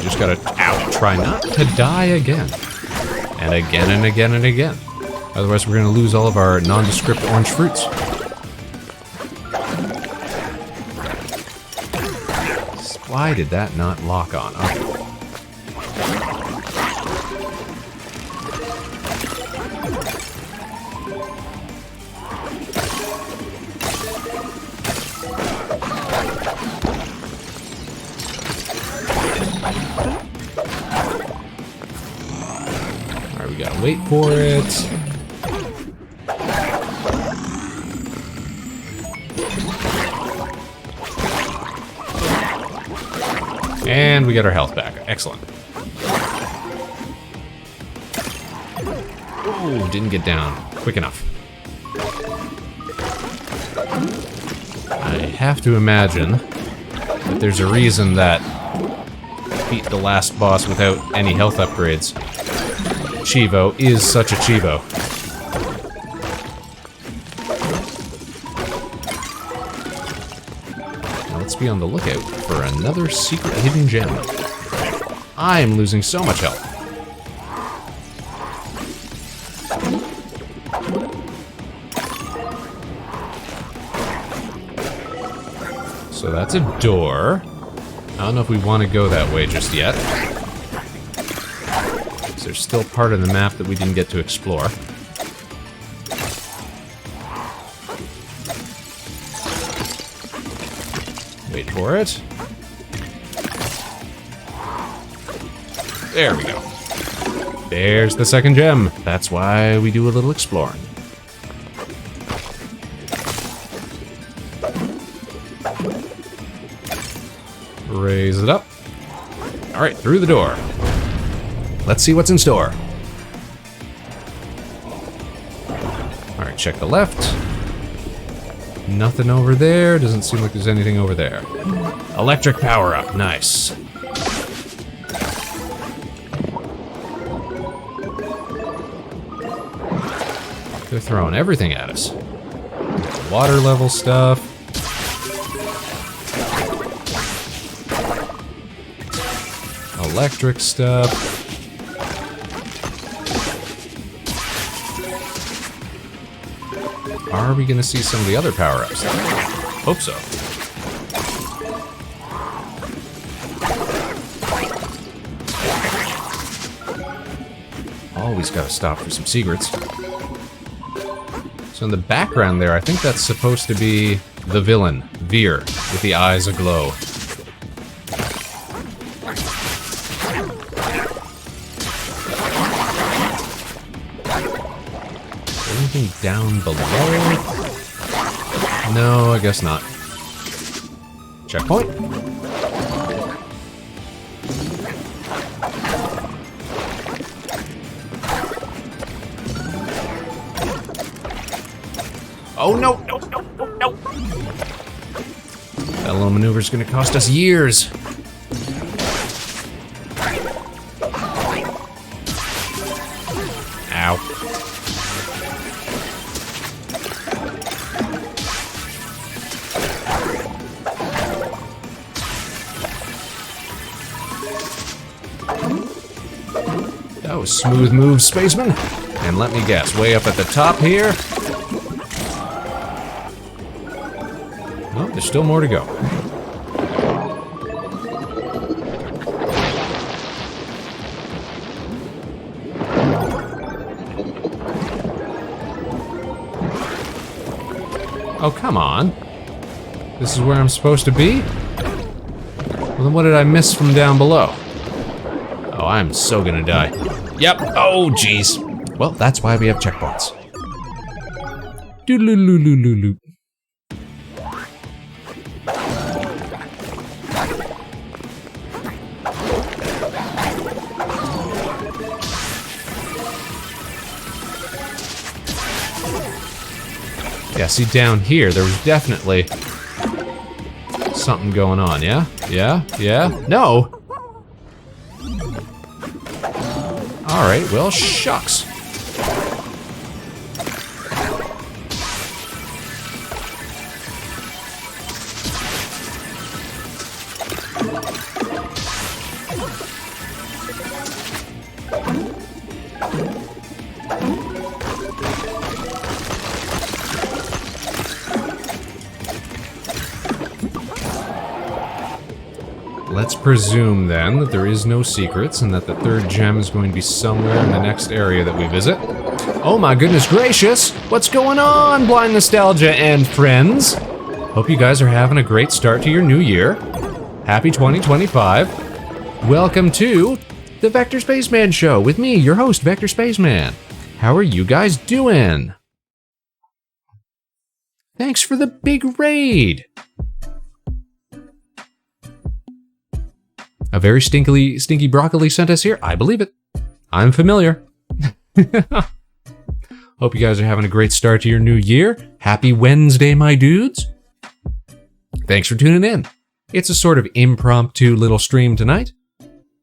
just gotta try not to die again. And again and again and again. Otherwise we're gonna lose all of our nondescript orange fruits. Why did that not lock on? Okay. Alright, we gotta wait for it. And we got our health back. Excellent. Oh, didn't get down quick enough. I have to imagine that there's a reason that beat the last boss without any health upgrades. Chivo is such a Chivo. Let's be on the lookout for another secret hidden gem. I am losing so much health. So that's a door. I don't know if we want to go that way just yet. So there's still part of the map that we didn't get to explore. Wait for it. There we go. There's the second gem. That's why we do a little exploring. Raise it up. Alright, through the door. Let's see what's in store. Alright, check the left. Nothing over there. Doesn't seem like there's anything over there. Electric power-up. Nice. They're throwing everything at us. Water level stuff. Electric stuff. Are we gonna see some of the other power-ups? Hope so. Always gotta stop for some secrets. So in the background there, I think that's supposed to be the villain, Veer, with the eyes aglow. Anything down below? No, I guess not. Checkpoint. Oh no, no, no, no, no! That little maneuver's gonna cost us years. Ow. That was smooth move, Spaceman. And let me guess, way up at the top here. Oh, there's still more to go. Oh, come on. This is where I'm supposed to be? Well, then what did I miss from down below? Oh, I'm so gonna die. Yep. Oh, jeez. Well, that's why we have checkpoints. Doodaloo-loo-loo-loo-loo. Yeah, see down here, there was definitely something going on, yeah? Yeah? Yeah? No! Alright, well, shucks. Let's presume then that there is no secrets and that the third gem is going to be somewhere in the next area that we visit. Oh my goodness gracious! What's going on, Blind Nostalgia and friends? Hope you guys are having a great start to your new year. Happy 2025. Welcome to the Vector Spaceman Show with me, your host, Vector Spaceman. How are you guys doing? Thanks for the big raid! A very stinky broccoli sent us here. I believe it. I'm familiar. Hope you guys are having a great start to your new year. Happy Wednesday, my dudes. Thanks for tuning in. It's a sort of impromptu little stream tonight.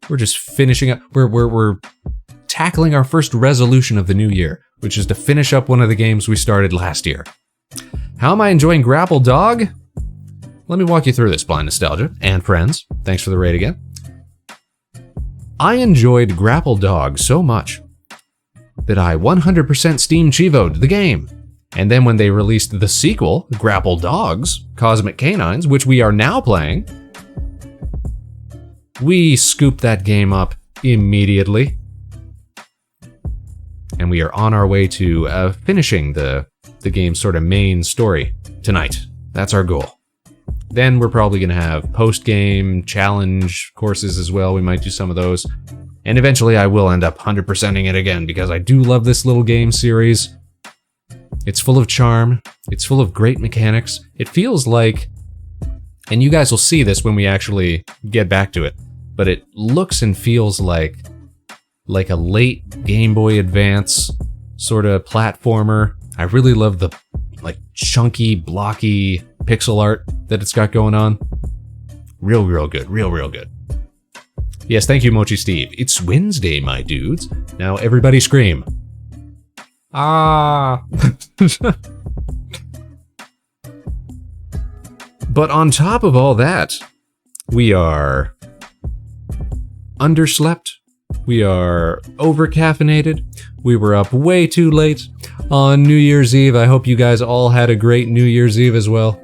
We're just finishing up. We're tackling our first resolution of the new year, which is to finish up one of the games we started last year. How am I enjoying Grapple Dog? Let me walk you through this, Blind Nostalgia and friends. Thanks for the raid again. I enjoyed Grapple Dogs so much that I 100% Steam Chivo'd the game. And then when they released the sequel, Grapple Dogs, Cosmic Canines, which we are now playing, we scooped that game up immediately. And we are on our way to finishing the game's sort of main story tonight. That's our goal. Then we're probably going to have post-game challenge courses as well. We might do some of those. And eventually I will end up 100%ing it again because I do love this little game series. It's full of charm. It's full of great mechanics. It feels like, and you guys will see this when we actually get back to it, but it looks and feels like like a late Game Boy Advance sort of platformer. I really love the like chunky, blocky pixel art that it's got going on. Real good. Real good. Yes, thank you, Mochi Steve. It's Wednesday, my dudes. Now everybody scream. Ah. But on top of all that, we are underslept. We are over-caffeinated. We were up way too late on New Year's Eve. I hope you guys all had a great New Year's Eve as well.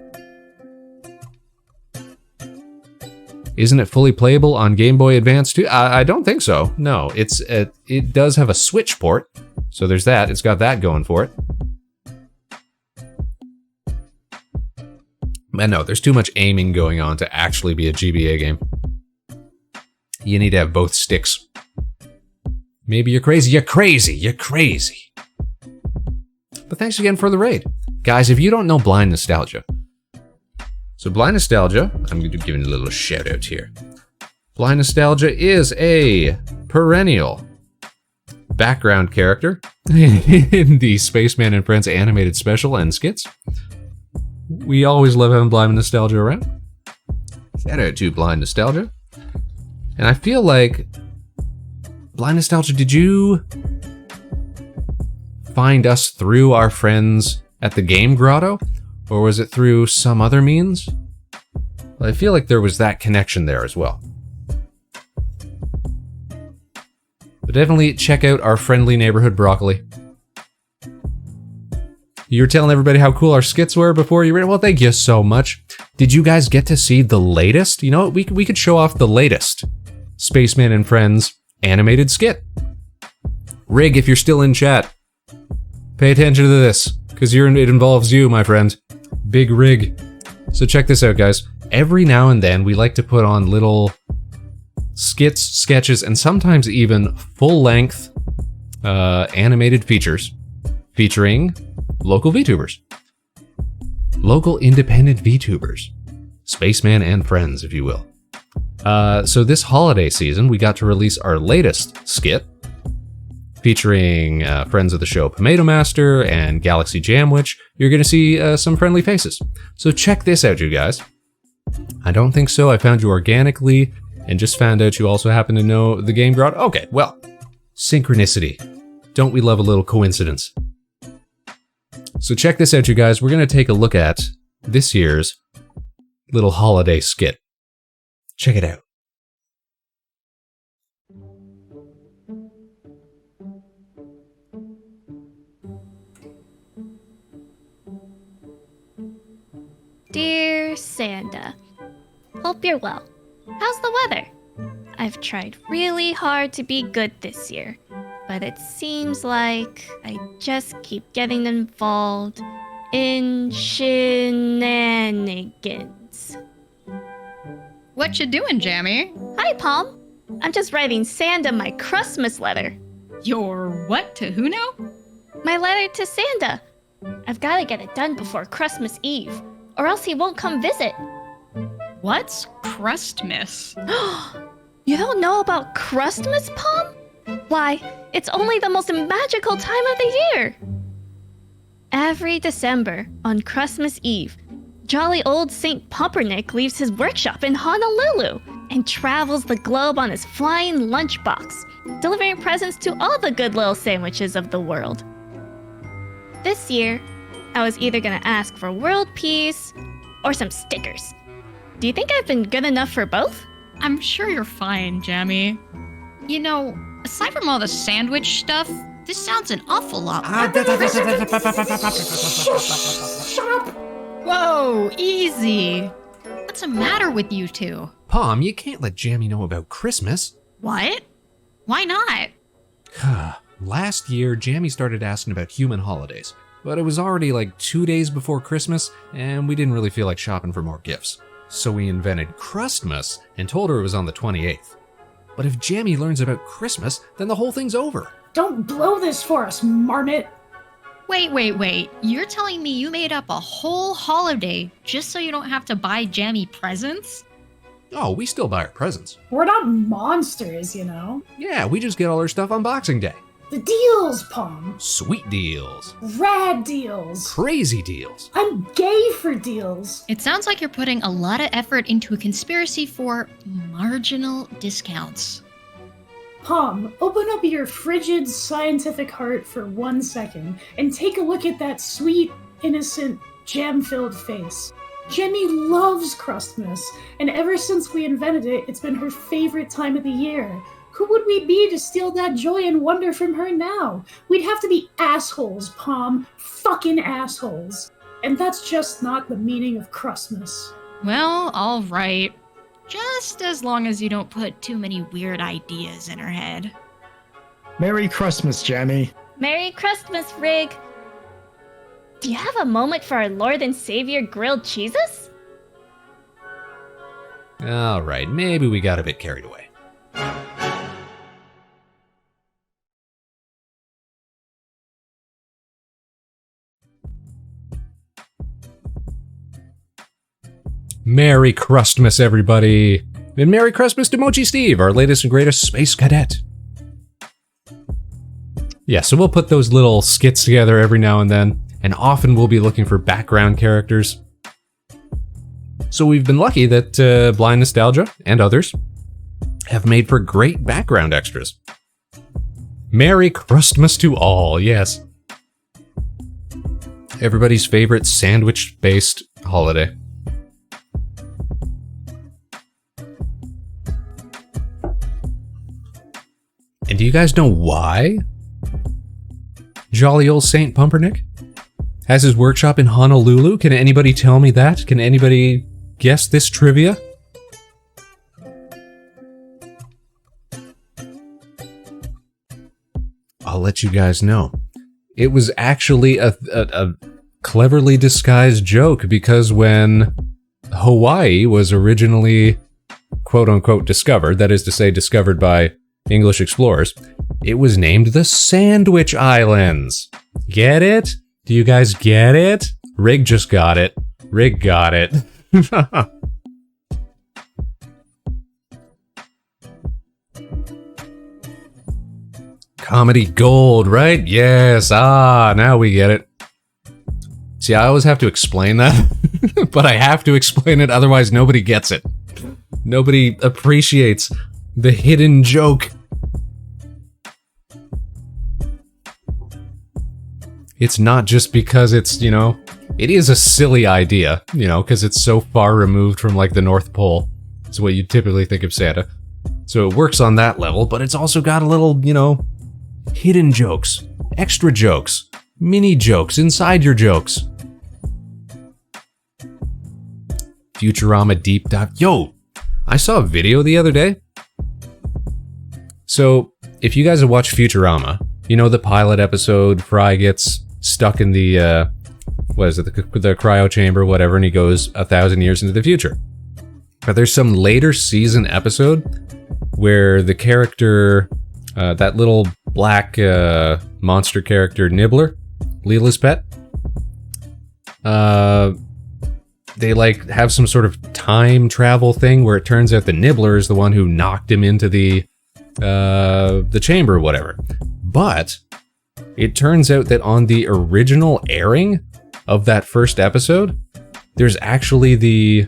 Isn't it fully playable on Game Boy Advance too? I don't think so. No, it does have a Switch port, so there's that. It's got that going for it. And no, there's too much aiming going on to actually be a GBA game. You need to have both sticks. Maybe you're crazy. You're crazy. But thanks again for the raid. Guys, if you don't know Blind Nostalgia. So Blind Nostalgia, I'm going to give it a little shout out here. Blind Nostalgia is a perennial background character in the Spaceman and Friends animated special and skits. We always love having Blind Nostalgia around. Shout out to Blind Nostalgia. And I feel like, Blind Nostalgia, did you find us through our friends at the Game Grotto? Or was it through some other means? Well, I feel like there was that connection there as well. But definitely check out our friendly neighborhood broccoli. You were telling everybody how cool our skits were before you read it. Well, thank you so much. Did you guys get to see the latest? You know, we could show off the latest Spaceman and Friends animated skit. Rig, if you're still in chat, pay attention to this, because it involves you, my friend. Big Rig. So check this out, guys. Every now and then, we like to put on little skits, sketches, and sometimes even full-length animated features featuring local VTubers. Local independent VTubers. Spaceman and Friends, if you will. So this holiday season, we got to release our latest skit featuring friends of the show Tomato Master and Galaxy Jamwich. You're going to see some friendly faces. So check this out, you guys. I don't think so. I found you organically and just found out you also happen to know the Game Grotto. Okay, well, synchronicity. Don't we love a little coincidence? So check this out, you guys. We're going to take a look at this year's little holiday skit. Check it out. Dear Santa, hope you're well. How's the weather? I've tried really hard to be good this year, but it seems like I just keep getting involved in shenanigans. What you doing, Jammy? Hi, Palm. I'm just writing Santa my Christmas letter. Your what to who now? My letter to Santa. I've got to get it done before Christmas Eve, or else he won't come visit. What's Crustmas? You don't know about Christmas, Palm? Why, it's only the most magical time of the year. Every December, on Christmas Eve, jolly old St. Pumpernickel leaves his workshop in Honolulu and travels the globe on his flying lunchbox, delivering presents to all the good little sandwiches of the world. This year, I was either gonna ask for world peace or some stickers. Do you think I've been good enough for both? I'm sure you're fine, Jammy. You know, aside from all the sandwich stuff, this sounds an awful lot like... Whoa, easy. What's the matter with you two? Palm, you can't let Jammy know about Christmas. What? Why not? Last year, Jammy started asking about human holidays, but it was already like 2 days before Christmas, and we didn't really feel like shopping for more gifts. So we invented Crustmas and told her it was on the 28th. But if Jammy learns about Christmas, then the whole thing's over. Don't blow this for us, Marmot. Wait. You're telling me you made up a whole holiday just so you don't have to buy Jammy presents? Oh, we still buy our presents. We're not monsters, you know. Yeah, we just get all our stuff on Boxing Day. The deals, Palm. Sweet deals. Rad deals. Crazy deals. I'm gay for deals. It sounds like you're putting a lot of effort into a conspiracy for marginal discounts. Palm, open up your frigid scientific heart for 1 second and take a look at that sweet, innocent, jam-filled face. Jemmy loves Christmas, and ever since we invented it, it's been her favorite time of the year. Who would we be to steal that joy and wonder from her now? We'd have to be assholes, Palm. Fucking assholes. And that's just not the meaning of Christmas. Well, alright. Just as long as you don't put too many weird ideas in her head. Merry Christmas, Jammy. Merry Christmas, Rig. Do you have a moment for our Lord and Savior grilled cheeses? Alright, maybe we got a bit carried away. Merry Christmas, everybody! And Merry Christmas to Mochi Steve, our latest and greatest space cadet. Yeah, so we'll put those little skits together every now and then, and often we'll be looking for background characters. So we've been lucky that Blind Nostalgia and others have made for great background extras. Merry Christmas to all, yes. Everybody's favorite sandwich-based holiday. And do you guys know why jolly old Saint Pumpernick has his workshop in Honolulu? Can anybody tell me that? Can anybody guess this trivia? I'll let you guys know. It was actually a cleverly disguised joke, because when Hawaii was originally quote-unquote discovered, that is to say discovered by English explorers, it was named the Sandwich Islands. Get it? Do you guys get it? Rig just got it. Rig got it. Comedy gold, right? Yes. Ah, now we get it. See, I always have to explain that, but I have to explain it, otherwise nobody gets it. Nobody appreciates the hidden joke. It's not just because it's, you know, it is a silly idea, you know, because it's so far removed from, like, the North Pole. It's what you typically think of Santa. So it works on that level, but it's also got a little, you know, hidden jokes, extra jokes, mini jokes inside your jokes. Futurama deep dive. Yo, I saw a video the other day. So, if you guys have watched Futurama, you know the pilot episode, Fry gets stuck in the, what is it, the cryo chamber, whatever, and he goes 1,000 years into the future. But there's some later season episode where the character, that little black monster character, Nibbler, Leela's pet, they like have some sort of time travel thing where it turns out the Nibbler is the one who knocked him into the chamber or whatever. But it turns out that on the original airing of that first episode, there's actually the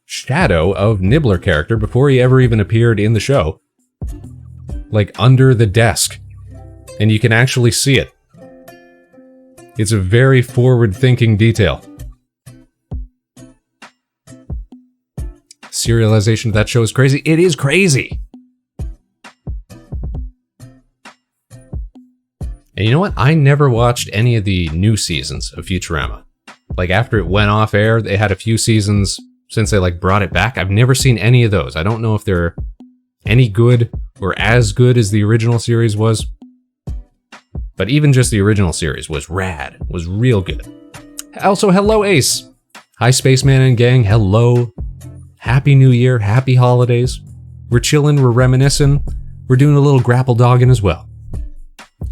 shadow of Nibbler character before he ever even appeared in the show, like under the desk, and you can actually see it. It's a very forward-thinking detail. Serialization of that show is crazy. It is crazy. And you know what? I never watched any of the new seasons of Futurama. Like, after it went off air, they had a few seasons since they, like, brought it back. I've never seen any of those. I don't know if they're any good or as good as the original series was. But even just the original series was rad. Was real good. Also, hello, Ace. Hi, Spaceman and gang. Hello. Happy New Year. Happy holidays. We're chilling. We're reminiscing. We're doing a little grapple dogging as well.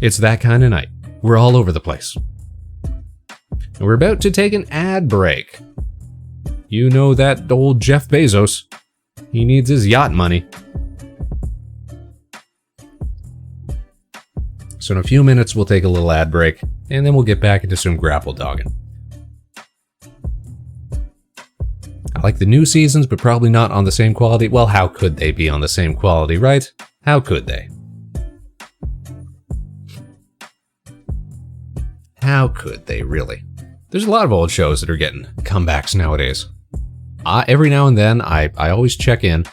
It's that kind of night. We're all over the place. And we're about to take an ad break. You know that old Jeff Bezos. He needs his yacht money. So in a few minutes, we'll take a little ad break, and then we'll get back into some grapple dogging. I like the new seasons, but probably not on the same quality. Well, how could they be on the same quality, right? How could they? How could they, really? There's a lot of old shows that are getting comebacks nowadays. Every now and then, I always check in,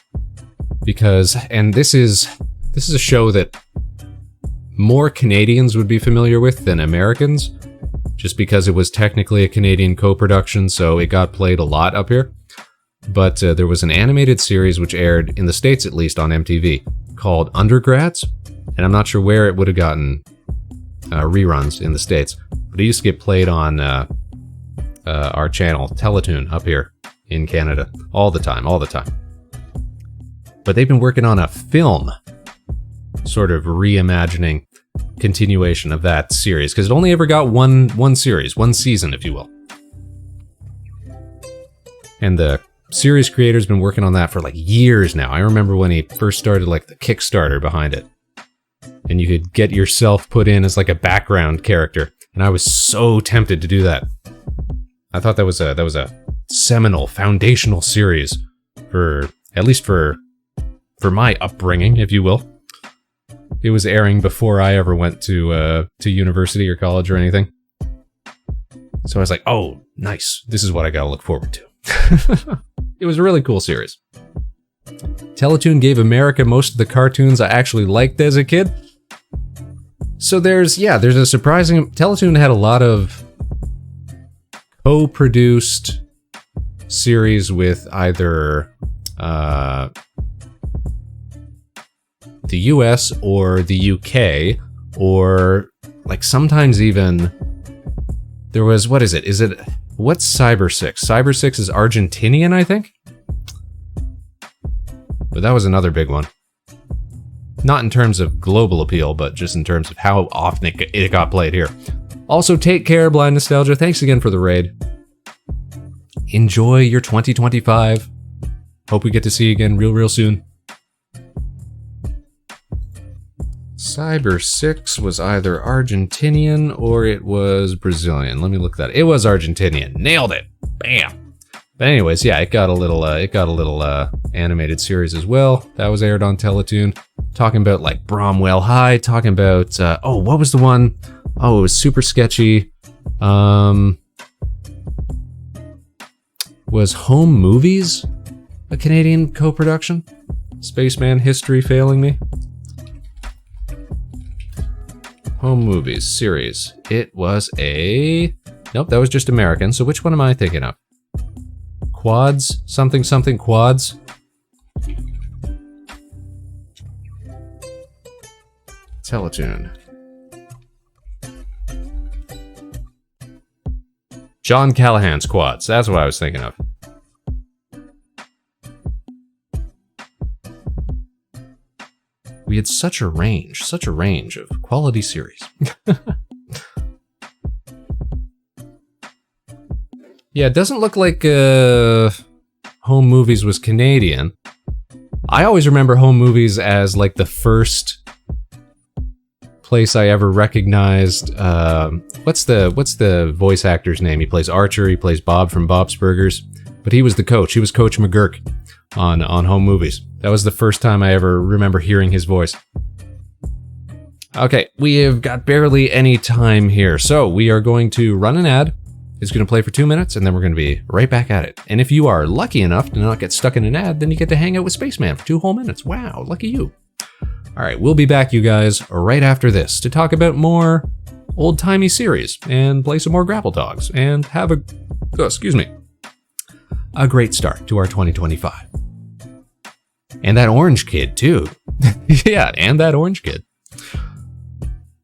because, and this is a show that more Canadians would be familiar with than Americans, just because it was technically a Canadian co-production, so it got played a lot up here. But there was an animated series which aired, in the States at least, on MTV, called Undergrads, and I'm not sure where it would have gotten reruns in the States, but it used to get played on our channel, Teletoon, up here in Canada, all the time. But they've been working on a film, sort of reimagining continuation of that series, because it only ever got one series, one season, if you will. And the series creator's been working on that for like years now. I remember when he first started like the Kickstarter behind it, and you could get yourself put in as like a background character, and I was so tempted to do that. I thought that was a seminal, foundational series for, at least for my upbringing, if you will. It was airing before I ever went to university or college or anything. So I was like, oh, nice. This is what I gotta look forward to. It was a really cool series. Teletoon gave America most of the cartoons I actually liked as a kid. So there's a surprising... Teletoon had a lot of co-produced series with either the US or the UK, or like sometimes even there was, what's Cyber 6? Cyber 6 is Argentinian, I think? But that was another big one. Not in terms of global appeal, but just in terms of how often it got played here. Also, take care, Blind Nostalgia. Thanks again for the raid. Enjoy your 2025. Hope we get to see you again real soon. Cyber 6 was either Argentinian or it was Brazilian. Let me look that. It was Argentinian. Nailed it. Bam. But anyways, yeah, it got a little animated series as well. That was aired on Teletoon. Talking about like Bromwell High. Talking about what was the one? Oh, it was super sketchy. Was Home Movies a Canadian co-production? Spaceman history failing me. Home Movies series. It was nope, that was just American. So which one am I thinking of? Quads? Something Quads? Teletoon. John Callahan's Quads. That's what I was thinking of. We had such a range of quality series. Yeah, it doesn't look like Home Movies was Canadian. I always remember Home Movies as like the first place I ever recognized. What's the voice actor's name? He plays Archer. He plays Bob from Bob's Burgers. But he was the coach. He was Coach McGurk on Home Movies. That was the first time I ever remember hearing his voice. Okay, we have got barely any time here, so we are going to run an ad. It's going to play for 2 minutes, and then we're going to be right back at it. And if you are lucky enough to not get stuck in an ad, then you get to hang out with Spaceman for 2 whole minutes. Wow, lucky you. All right, we'll be back, you guys, right after this to talk about more old-timey series and play some more Grapple Dogs and have a great start to our 2025. And that orange kid, too. Yeah, and that orange kid.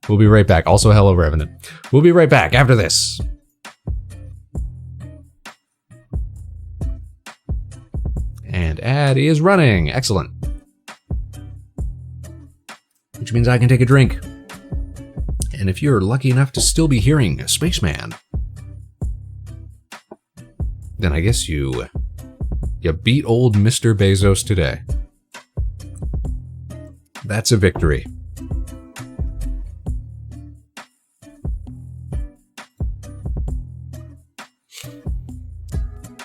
We'll be right back. Also, hello, Revenant. We'll be right back after this. And ad is running. Excellent. Which means I can take a drink. And if you're lucky enough to still be hearing Spaceman, then I guess you You beat old Mr. Bezos today. That's a victory.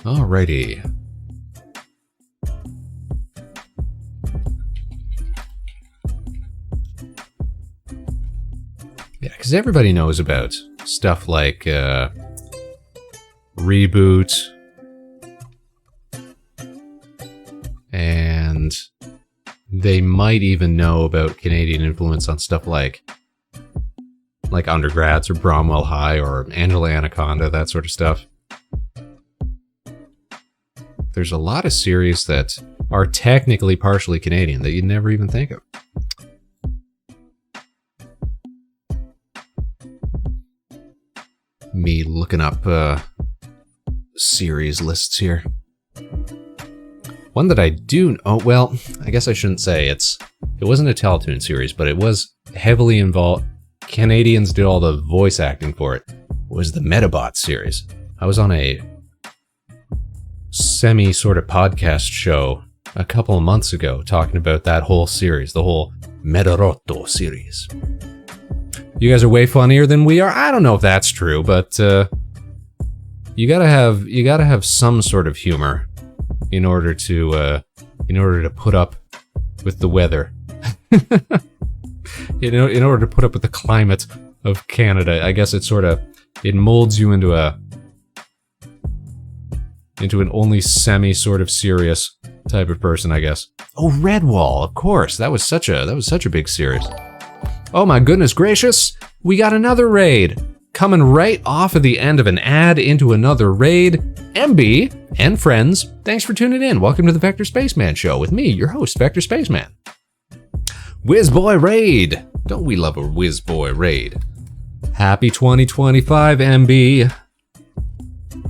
Alrighty. Yeah, because everybody knows about stuff like Reboot and they might even know about Canadian influence on stuff like Undergrads or Bromwell High or Angela Anaconda, that sort of stuff. There's a lot of series that are technically partially Canadian that you'd never even think of. Me looking up series lists here. One that I do... Oh, well, I guess I shouldn't say it wasn't a Teletoon series, but it was heavily involved. Canadians did all the voice acting for it. It was the Metabot series. I was on a semi sort of podcast show a couple of months ago talking about that whole series, the whole Medaroto series. You guys are way funnier than we are. I don't know if that's true, but you gotta have some sort of humor in order to put up with the weather. in order to put up with the climate of Canada. I guess it molds you into an only semi sort of serious type of person, I guess. Oh, Redwall, of course. That was such a big series. Oh my goodness gracious, we got another raid. Coming right off of the end of an ad into another raid. MB and friends, thanks for tuning in. Welcome to the Vector Spaceman Show with me, your host, Vector Spaceman. Whizboy raid. Don't we love a Whizboy raid? Happy 2025, MB.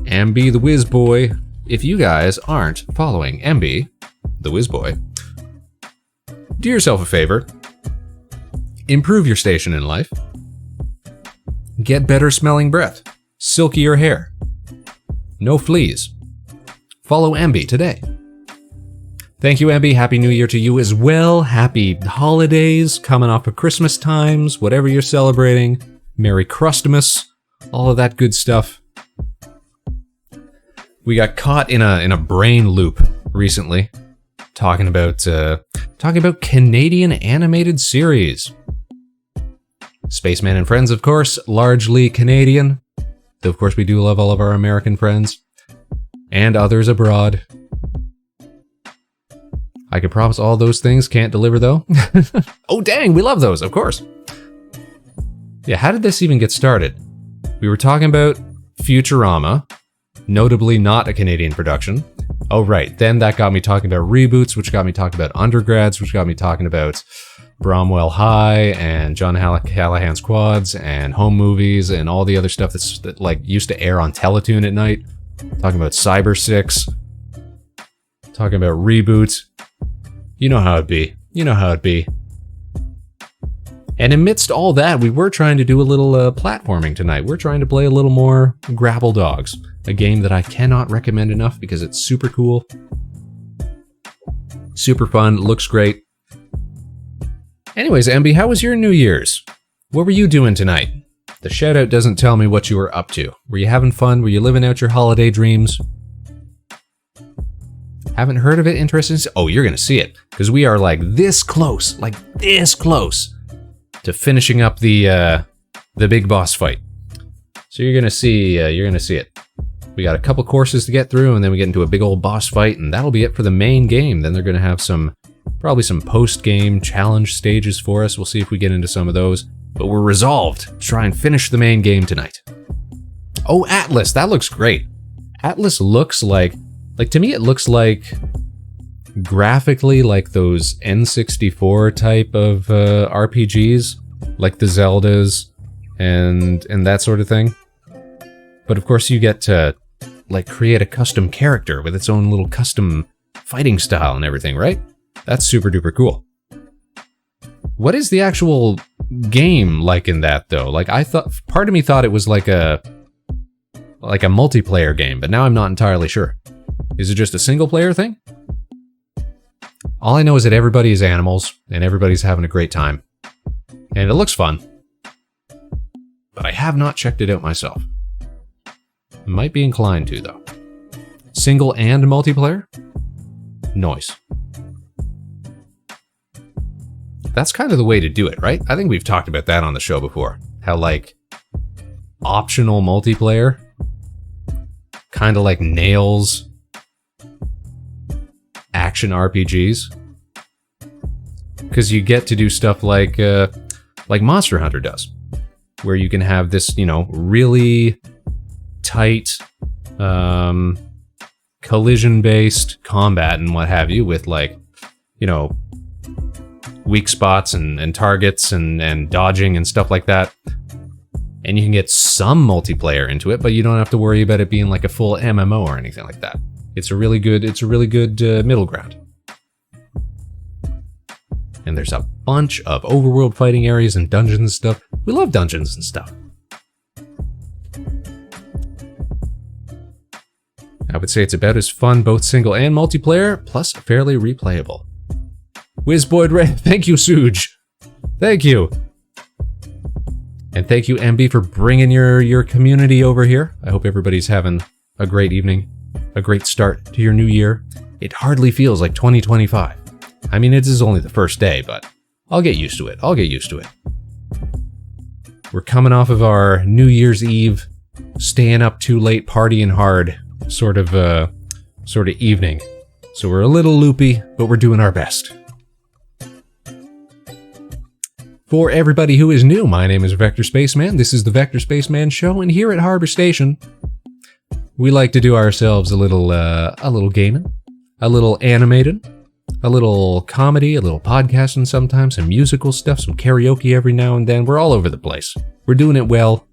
MB the Whizboy. If you guys aren't following MB, the Whizboy, do yourself a favor. Improve your station in life. Get better smelling breath. Silkier hair. No fleas. Follow MB today. Thank you, MB. Happy New Year to you as well. Happy holidays coming off of Christmas times, whatever you're celebrating. Merry Christmas. All of that good stuff. We got caught in a brain loop recently, talking about Canadian animated series. Spaceman and Friends, of course, largely Canadian. Though, of course, we do love all of our American friends. And others abroad. I can promise all those things, can't deliver though. Oh dang, we love those, of course. Yeah, how did this even get started? We were talking about Futurama, notably not a Canadian production. Oh right, then that got me talking about reboots, which got me talking about Undergrads, which got me talking about Bromwell High and John Callahan's Quads and home movies and all the other stuff that like used to air on Teletoon at night. Talking about Cyber 6. Talking about reboots. You know how it be. You know how it be. And amidst all that, we were trying to do a little platforming tonight. We're trying to play a little more Grapple Dogs, a game that I cannot recommend enough because it's super cool. Super fun, looks great. Anyways, MB, how was your New Year's? What were you doing tonight? The shoutout doesn't tell me what you were up to. Were you having fun? Were you living out your holiday dreams? Haven't heard of it? Interesting? Oh, you're gonna see it. Because we are like this close to finishing up the big boss fight. So you're gonna see it. We got a couple courses to get through, and then we get into a big old boss fight, and that'll be it for the main game. Then they're gonna have probably some post-game challenge stages for us. We'll see if we get into some of those. But we're resolved to try and finish the main game tonight. Oh, Atlas, that looks great. Atlas looks like to me it looks like graphically like those N64 type of RPGs, like the Zeldas and that sort of thing. But of course you get to like create a custom character with its own little custom fighting style and everything, right? That's super duper cool. What is the actual game like in that though? Like part of me thought it was like a multiplayer game, but now I'm not entirely sure. Is it just a single player thing? All I know is that everybody is animals, and everybody's having a great time. And it looks fun. But I have not checked it out myself. Might be inclined to, though. Single and multiplayer? Noise. That's kind of the way to do it, right? I think we've talked about that on the show before. How, like, optional multiplayer kind of like nails action RPGs. Because you get to do stuff like Monster Hunter does. Where you can have this, you know, really tight, collision-based combat and what have you with, like, you know, weak spots and targets and dodging and stuff like that. And you can get some multiplayer into it, but you don't have to worry about it being like a full MMO or anything like that. It's a really good middle ground. And there's a bunch of overworld fighting areas and dungeons and stuff. We love dungeons and stuff. I would say it's about as fun, both single and multiplayer, plus fairly replayable. Wizboyd Red, thank you, Suj. Thank you. And thank you, MB, for bringing your community over here. I hope everybody's having a great evening, a great start to your new year. It hardly feels like 2025. I mean, it is only the first day, but I'll get used to it. We're coming off of our New Year's Eve, staying up too late, partying hard sort of evening. So we're a little loopy, but we're doing our best. For everybody who is new, my name is Vector Spaceman. This is the Vector Spaceman Show, and here at Harbor Station, we like to do ourselves a little gaming, a little animated, a little comedy, a little podcasting sometimes, some musical stuff, some karaoke every now and then. We're all over the place. We're doing it well,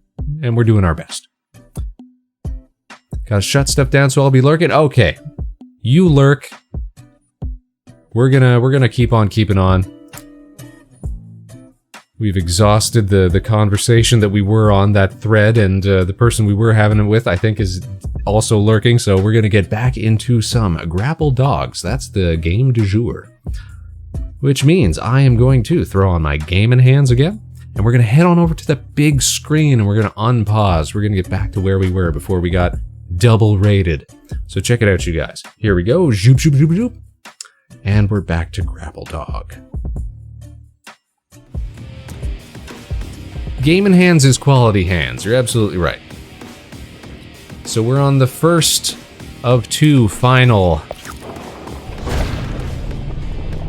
and we're doing our best. Gotta shut stuff down so I'll be lurking? Okay. You lurk. We're gonna keep on keeping on. We've exhausted the conversation that we were on that thread, and the person we were having it with, I think, is also lurking, so we're gonna get back into some Grapple Dogs. That's the game du jour. Which means I am going to throw on my gaming hands again, and we're gonna head on over to the big screen, and we're gonna unpause. We're gonna get back to where we were before we got double rated. So check it out, you guys. Here we go. Zoop, zoop, zoop, zoop. And we're back to Grapple Dog. Game in hands is quality hands. You're absolutely right. So we're on the first of two final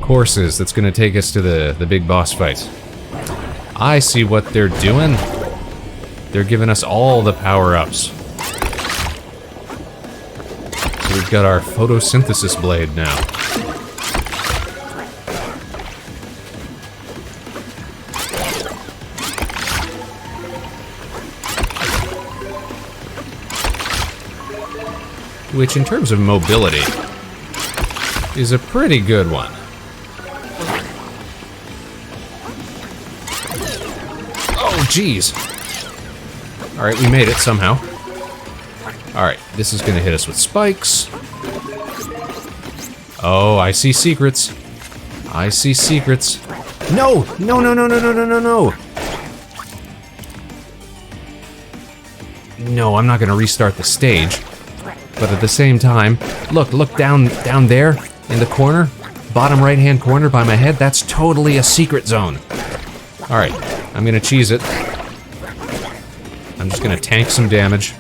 courses that's going to take us to the big boss fight. I see what they're doing. They're giving us all the power-ups. So we've got our photosynthesis blade now. Which, in terms of mobility, is a pretty good one. Oh, jeez. Alright, we made it somehow. Alright, this is gonna hit us with spikes. Oh, I see secrets. I see secrets. No! No, no, no, no, no, no, no, no! No, I'm not gonna restart the stage. But at the same time, look down there in the corner, bottom right-hand corner by my head, that's totally a secret zone. All right, I'm gonna cheese it. I'm just gonna tank some damage.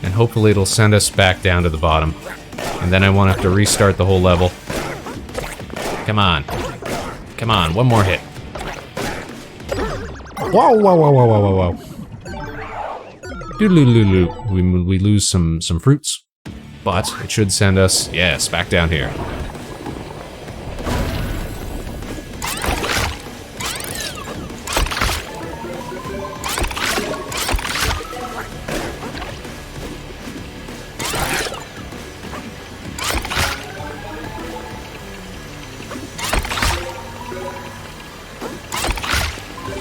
And hopefully it'll send us back down to the bottom. And then I won't have to restart the whole level. Come on. Come on, one more hit. Whoa, whoa, whoa, whoa, whoa, whoa, whoa. Doodaloo. We lose some fruits, but it should send us, yes, back down here.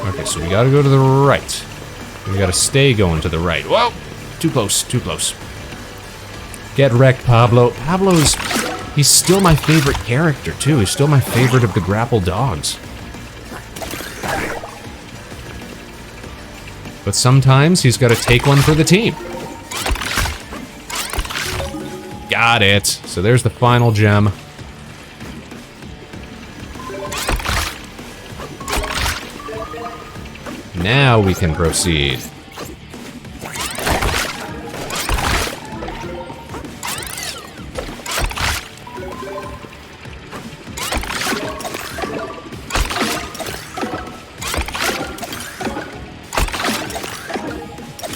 Okay, so we gotta go to the right. We gotta stay going to the right. Whoa! Too close, too close. Get wrecked, Pablo. He's still my favorite character, too. He's still my favorite of the Grapple Dogs. But sometimes he's got to take one for the team. Got it. So there's the final gem. Now we can proceed.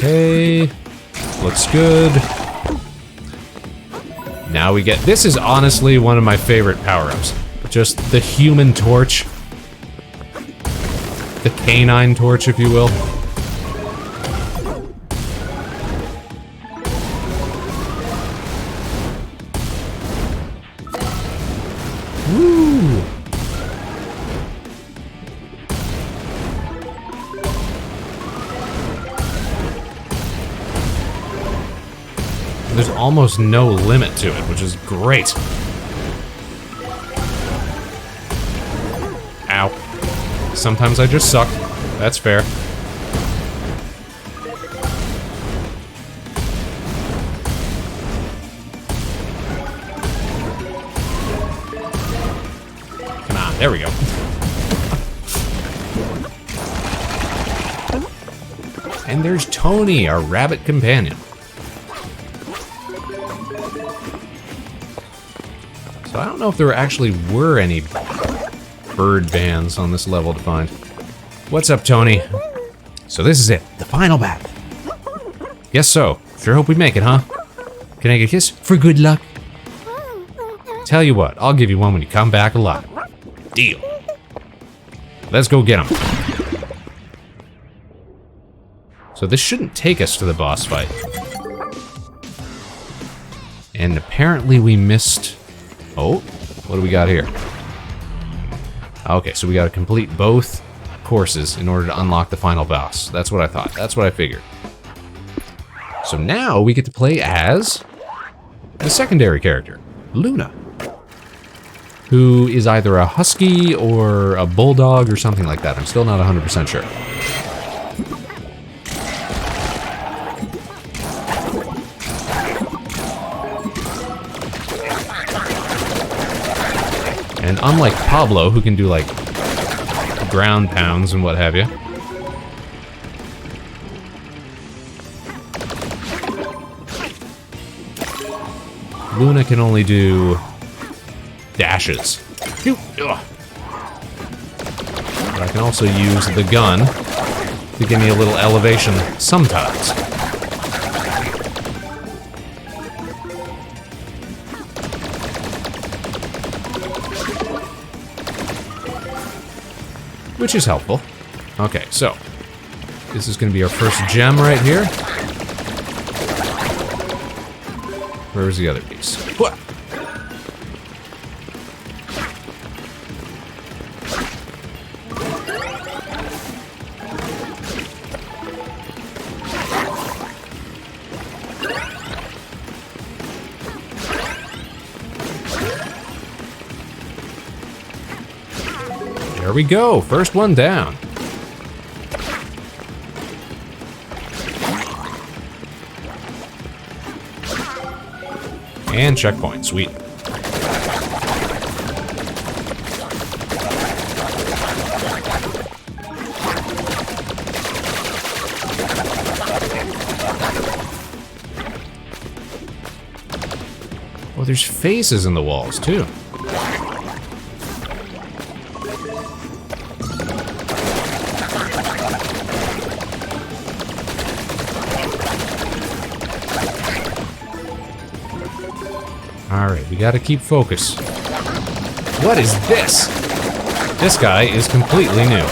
Okay, looks good. Now we get, this is honestly one of my favorite power-ups. Just the human torch. The canine torch, if you will. Woo! There's almost no limit to it, which is great. Ow. Sometimes I just suck. That's fair. Come on, there we go. And there's Tony, our rabbit companion. So I don't know if there actually were any bird bands on this level to find. What's up, Tony? So this is it, the final battle. Yes, so. Sure hope we make it, huh? Can I get a kiss for good luck? Tell you what, I'll give you one when you come back alive. Deal. Let's go get him. So this shouldn't take us to the boss fight. And apparently we missed... Oh, what do we got here? Okay, so we got to complete both courses in order to unlock the final boss. That's what I thought. That's what I figured. So now we get to play as the secondary character, Luna, who is either a husky or a bulldog or something like that. I'm still not 100% sure. And unlike Pablo, who can do, like, ground pounds and what have you, Luna can only do dashes. But I can also use the gun to give me a little elevation sometimes. Which is helpful. Okay, so this is going to be our first gem right here. Where's the other piece? What? There we go, first one down. And checkpoint, sweet. Oh, there's faces in the walls, too. Alright, we gotta keep focus. What is this? This guy is completely new.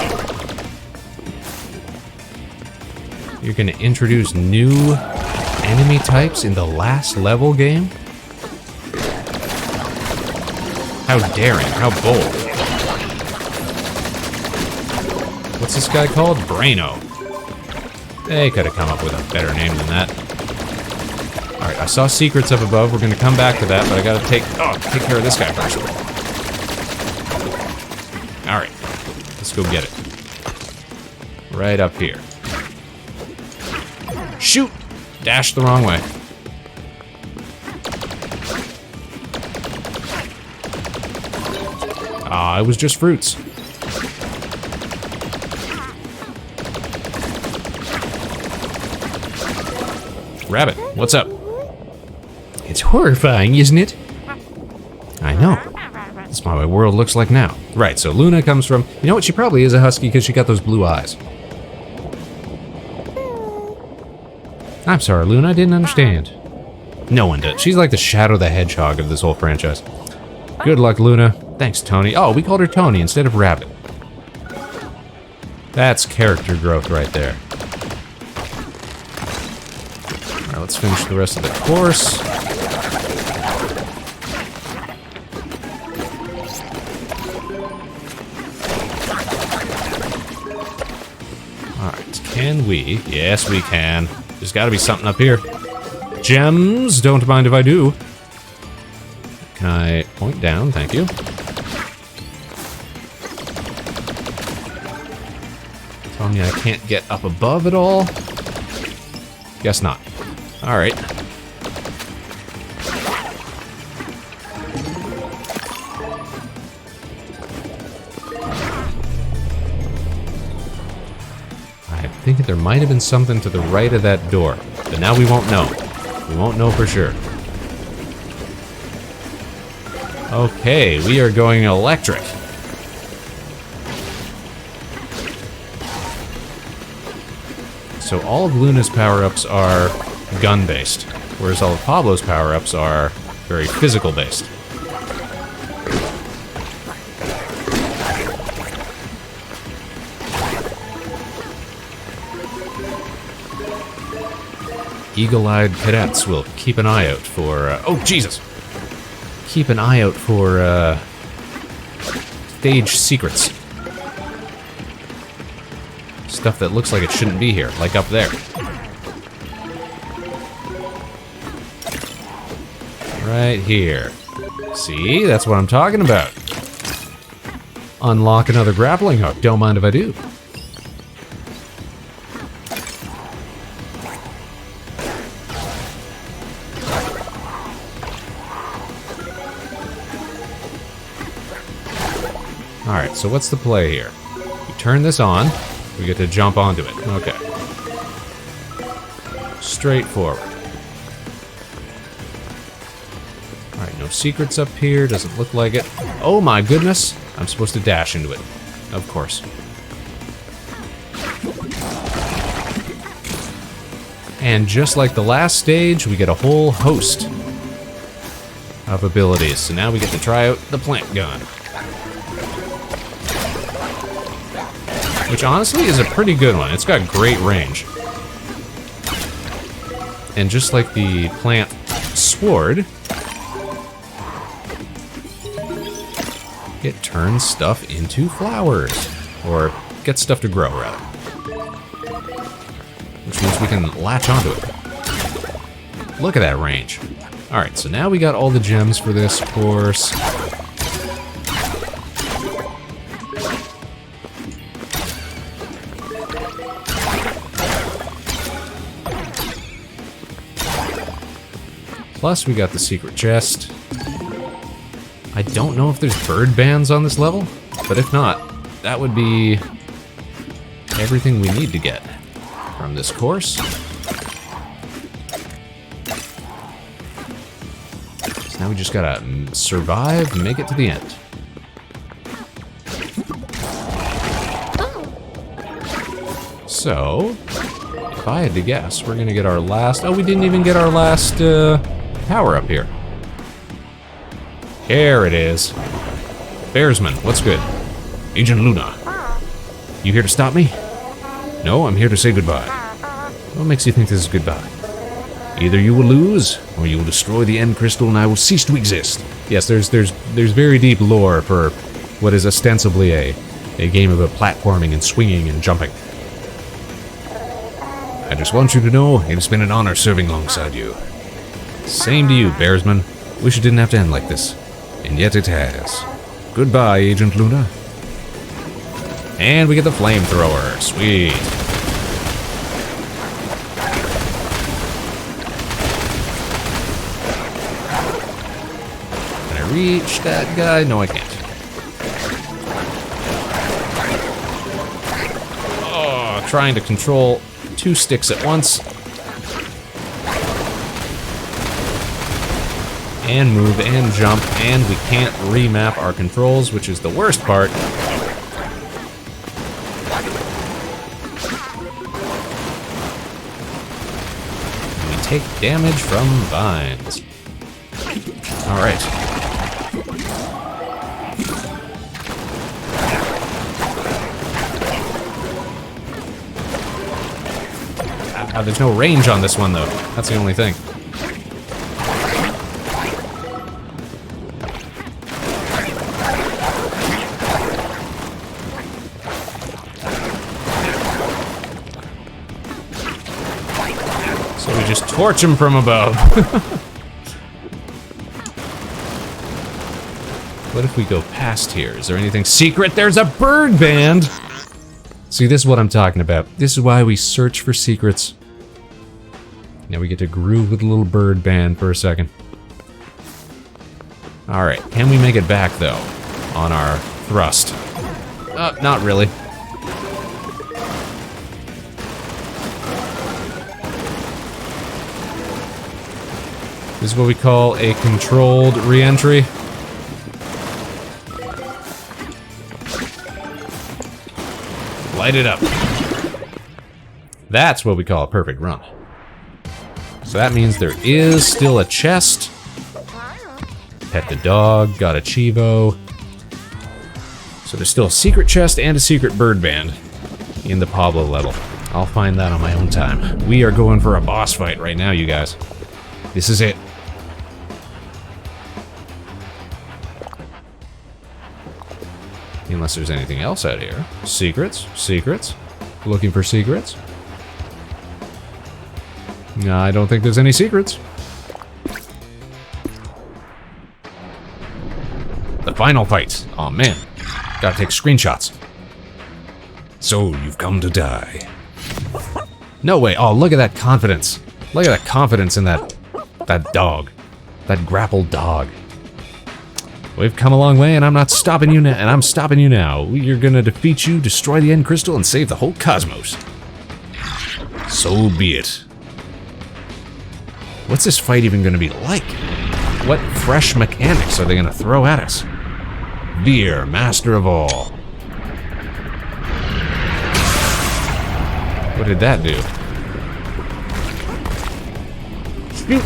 You're gonna introduce new enemy types in the last level game? How daring, how bold. What's this guy called? Braino. They could have come up with a better name than that. Alright, I saw secrets up above. We're gonna come back to that, but I gotta take care of this guy first. Alright, let's go get it. Right up here. Shoot! Dashed the wrong way. Ah, it was just fruits. Rabbit, what's up? It's horrifying, isn't it? I know. That's what my world looks like now. Right, so Luna comes from... You know what? She probably is a husky because she got those blue eyes. I'm sorry, Luna. I didn't understand. No one did. She's like the Shadow the Hedgehog of this whole franchise. Good luck, Luna. Thanks, Tony. Oh, we called her Tony instead of Rabbit. That's character growth right there. Alright, let's finish the rest of the course. Alright, can we? Yes, we can. There's gotta be something up here. Gems, don't mind if I do. Can I point down? Thank you. Telling me I can't get up above at all? Guess not. Alright. I'm thinking there might have been something to the right of that door, but now we won't know. We won't know for sure. Okay, we are going electric. So all of Luna's power-ups are gun-based, whereas all of Pablo's power-ups are very physical-based. Eagle-eyed cadets will keep an eye out for, oh, Jesus! Keep an eye out for, stage secrets. Stuff that looks like it shouldn't be here, like up there. Right here. See? That's what I'm talking about. Unlock another grappling hook. Don't mind if I do. Alright, so what's the play here? You turn this on, we get to jump onto it. Okay. Straightforward. Alright, no secrets up here, doesn't look like it. Oh my goodness! I'm supposed to dash into it. Of course. And just like the last stage, we get a whole host of abilities. So now we get to try out the plant gun. Which honestly is a pretty good one. It's got great range. And just like the plant sword, it turns stuff into flowers. Or gets stuff to grow, rather. Which means we can latch onto it. Look at that range. Alright, so now we got all the gems for this course. Plus, we got the secret chest. I don't know if there's bird bands on this level, but if not, that would be everything we need to get from this course. So now we just gotta survive and make it to the end. So, if I had to guess, we're gonna get our last... Oh, we didn't even get our last power up here. There it is. Bearsman, what's good? Agent Luna. You here to stop me? No, I'm here to say goodbye. What makes you think this is goodbye? Either you will lose, or you will destroy the end crystal and I will cease to exist. Yes, there's very deep lore for what is ostensibly a game about platforming and swinging and jumping. I just want you to know it has been an honor serving alongside you. Same to you, Bearsman. Wish it didn't have to end like this. And yet it has. Goodbye, Agent Luna. And we get the flamethrower. Sweet. Can I reach that guy? No, I can't. Oh, trying to control 2 sticks at once. And move and jump, and we can't remap our controls, which is the worst part. We take damage from vines. Alright. There's no range on this one, though. That's the only thing. So we just torch him from above. What if we go past here? Is there anything secret? There's a bird band! See, this is what I'm talking about. This is why we search for secrets. Now we get to groove with a little bird band for a second. Alright, can we make it back, though, on our thrust? Not really. This is what we call a controlled re-entry. Light it up. That's what we call a perfect run. So that means there is still a chest. Pet the dog, got a Chivo. So there's still a secret chest and a secret bird band in the Pablo level. I'll find that on my own time. We are going for a boss fight right now, you guys. This is it. Unless there's anything else out here. Secrets, secrets. Looking for secrets. No, I don't think there's any secrets. The final fight. Oh man, gotta take screenshots. So you've come to die. No way. Oh, look at that confidence. Look at that confidence in that dog. That grapple dog. We've come a long way, and I'm not stopping you now. And I'm stopping you now. We're gonna defeat you, destroy the end crystal, and save the whole cosmos. So be it. What's this fight even gonna be like? What fresh mechanics are they gonna throw at us? Veer, master of all. What did that do? Shoot!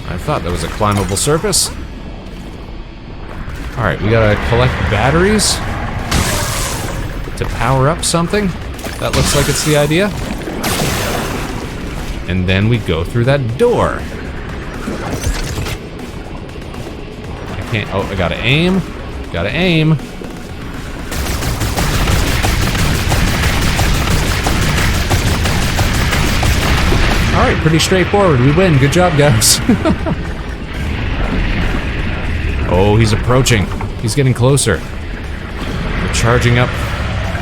I thought that was a climbable surface. Alright, we gotta collect batteries to power up something. That looks like it's the idea. And then we go through that door. I can't. Oh, I gotta aim. Gotta aim. Alright, pretty straightforward. We win. Good job, guys. Oh, he's approaching. He's getting closer. We're charging up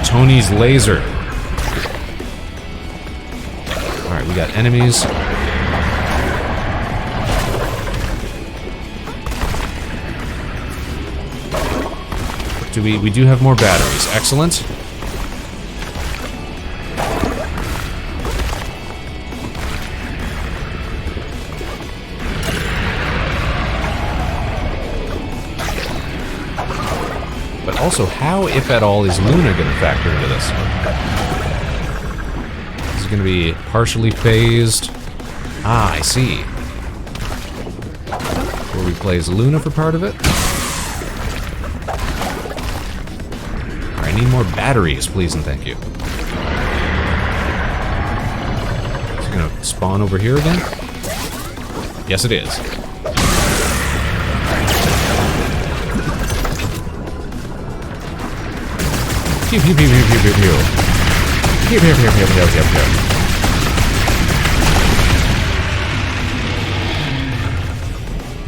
Tony's laser. Alright, we got enemies. We do have more batteries. Excellent. But also, how, if at all, is Luna going to factor into this? Is it going to be partially phased? Ah, I see. Where we play as Luna for part of it? I need more batteries, please and thank you. Is it going to spawn over here again? Yes, it is. Pew pew pew pew pew pew pew. Pew pew pew pew pew pew pew.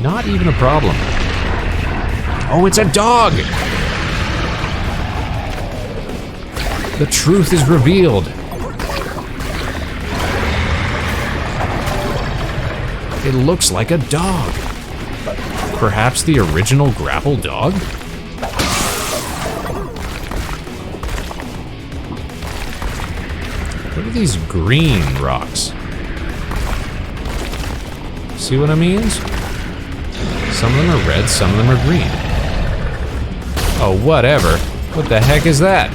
Not even a problem. Oh, it's a dog! The truth is revealed. It looks like a dog. Perhaps the original Grapple Dog? What are these green rocks? See what I mean? Some of them are red, some of them are green. Oh, whatever. What the heck is that?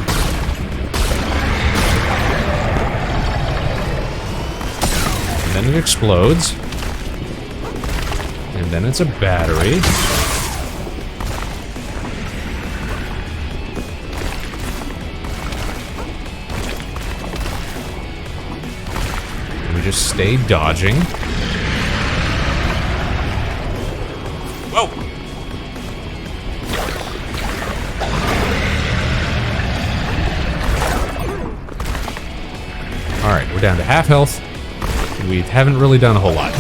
And then it explodes. And then it's a battery. And we just stay dodging. Whoa! Alright, we're down to half health. We haven't really done a whole lot.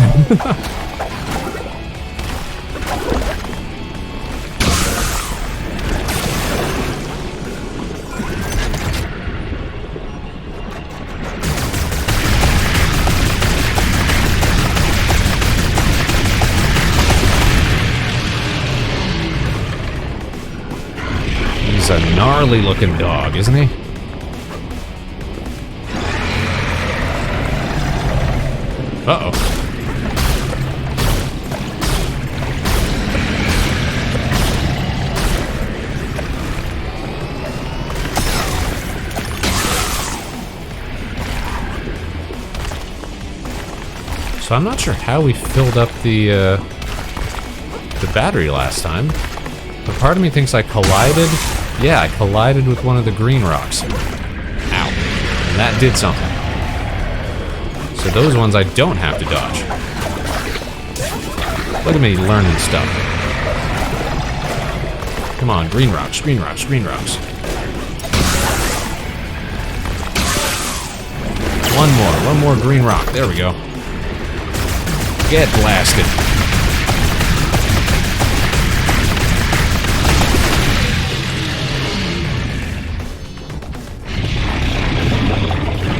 He's a gnarly looking dog, isn't he? Uh-oh. So I'm not sure how we filled up the battery last time. But part of me thinks I collided. Yeah, I collided with one of the green rocks. Ow. And that did something. So those ones I don't have to dodge. Look at me learning stuff. Come on, green rocks, green rocks, green rocks. One more green rock. There we go. Get blasted.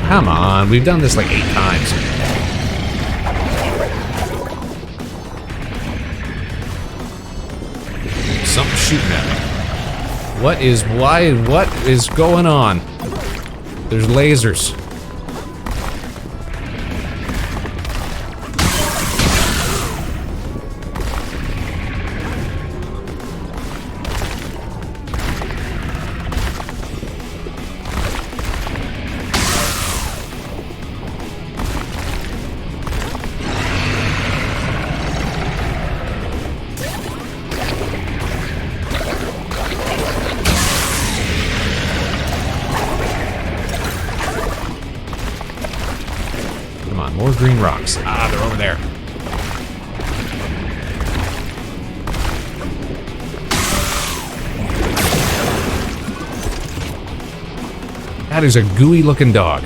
Come on, we've done this like 8 times. Something's shooting at me. What is going on? There's lasers. More green rocks. Ah, they're over there. That is a gooey looking dog.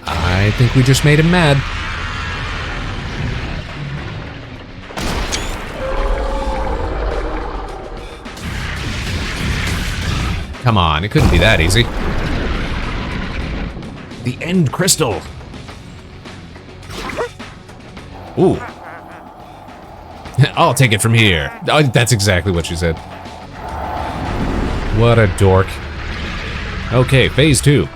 I think we just made him mad. Come on, it couldn't be that easy. The end crystal. Ooh. I'll take it from here. Oh, that's exactly what she said. What a dork. Okay, phase 2.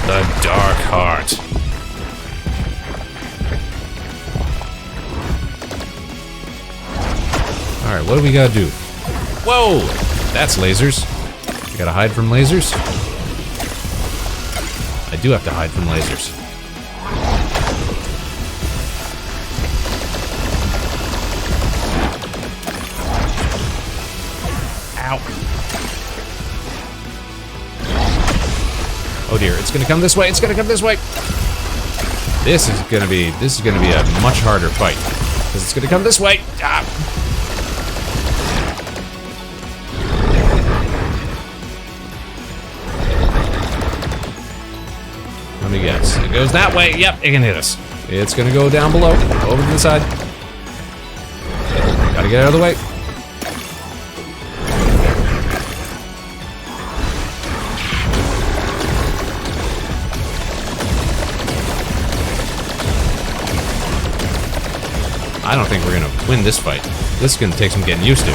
The Dark Heart. Alright, what do we gotta do? Whoa! That's lasers. I gotta hide from lasers? I do have to hide from lasers. Ow. Oh, dear, it's gonna come this way, it's gonna come this way! This is gonna be a much harder fight. Because it's gonna come this way! Ah. Let me guess. It goes that way. Yep, it can hit us. It's gonna go down below, over to the side. Gotta get out of the way. I don't think we're gonna win this fight. This is gonna take some getting used to.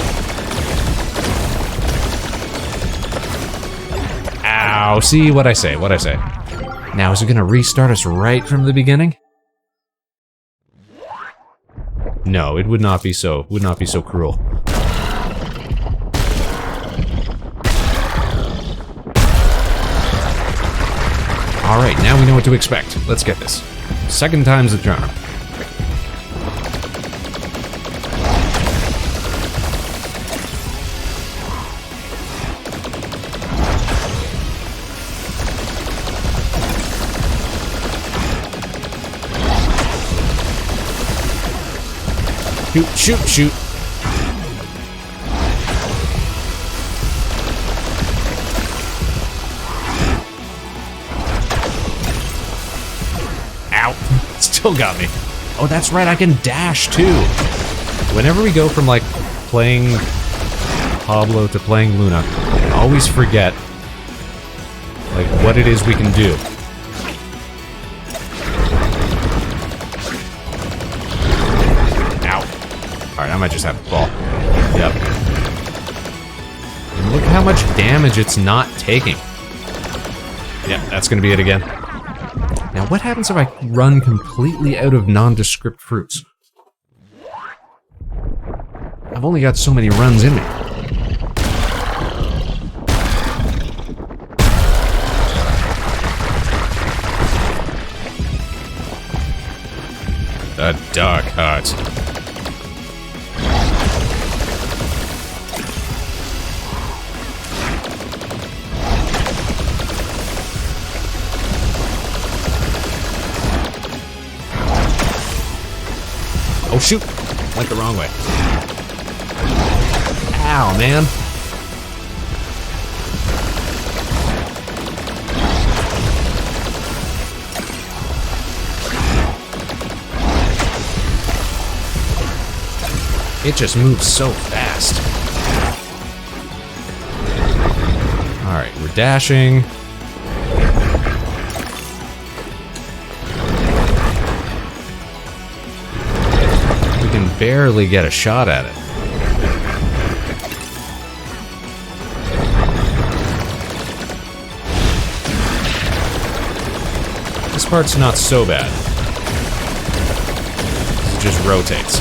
Ow, see what I say, what I say. Now, is it gonna restart us right from the beginning? No, it would not be so cruel. Alright, now we know what to expect. Let's get this. Second time's the charm. Shoot, shoot, shoot. Ow. Still got me. Oh, that's right, I can dash too. Whenever we go from like playing Pablo to playing Luna, I always forget like what it is we can do. Alright, I might just have to fall. Yep. And look how much damage it's not taking. Yep, that's gonna be it again. Now, what happens if I run completely out of nondescript fruits? I've only got so many runs in me. The Dark Heart. Oh shoot! Went the wrong way. Ow, man. It just moves so fast. Alright, we're dashing. Barely get a shot at it. This part's not so bad. It just rotates.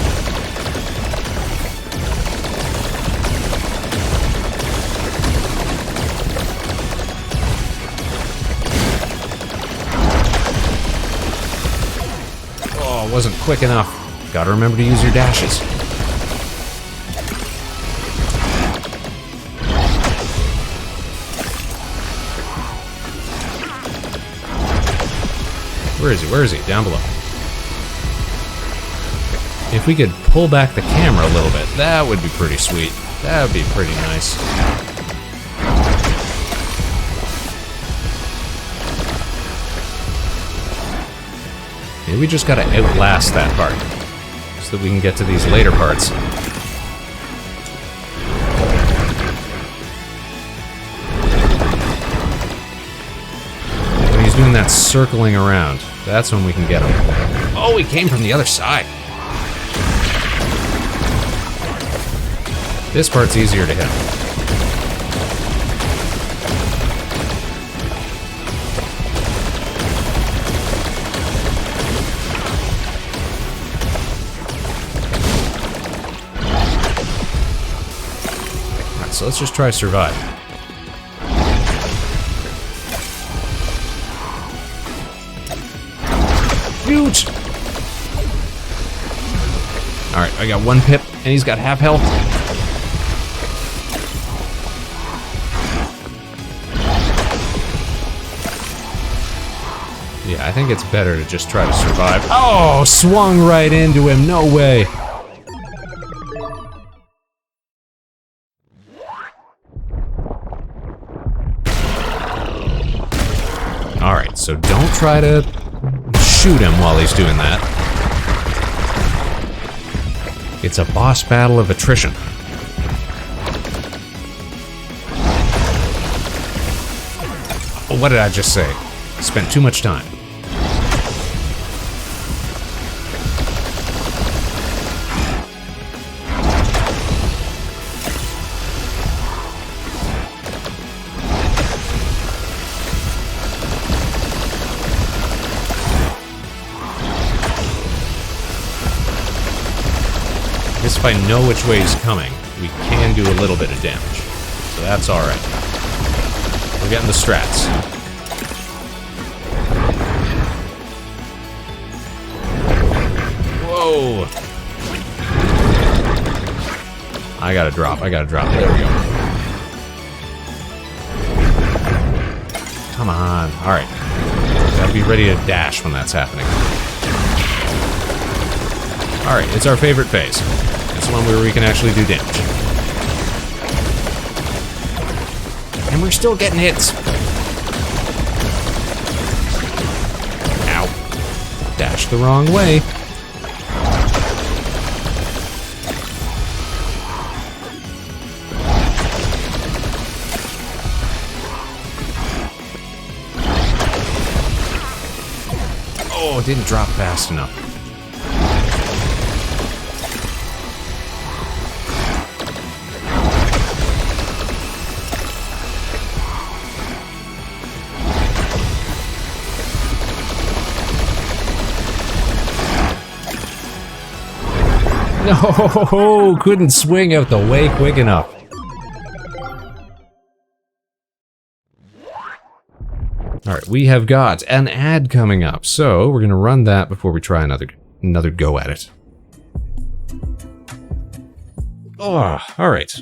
Oh, it wasn't quick enough. Gotta remember to use your dashes. Where is he? Where is he? Down below. If we could pull back the camera a little bit, that would be pretty sweet. That would be pretty nice. Maybe we just gotta outlast that part, so that we can get to these later parts. When he's doing that circling around, that's when we can get him. Oh, he came from the other side. This part's easier to hit. Alright, so let's just try to survive. Shoot! Alright, I got one pip, and he's got half health. Yeah, I think it's better to just try to survive. Oh, swung right into him. No way. Alright, so don't try to shoot him while he's doing that. It's a boss battle of attrition. What did I just say? Spent too much time. I guess if I know which way he's coming, we can do a little bit of damage. So that's alright. We're getting the strats. Whoa! I gotta drop. There we go. Come on. Alright. Gotta be ready to dash when that's happening. Alright, it's our favorite phase. It's the one where we can actually do damage. And we're still getting hits. Ow. Dashed the wrong way. Oh, it didn't drop fast enough. No, couldn't swing out the way quick enough. Alright, we have got an ad coming up, so we're gonna run that before we try another go at it. Oh, alright.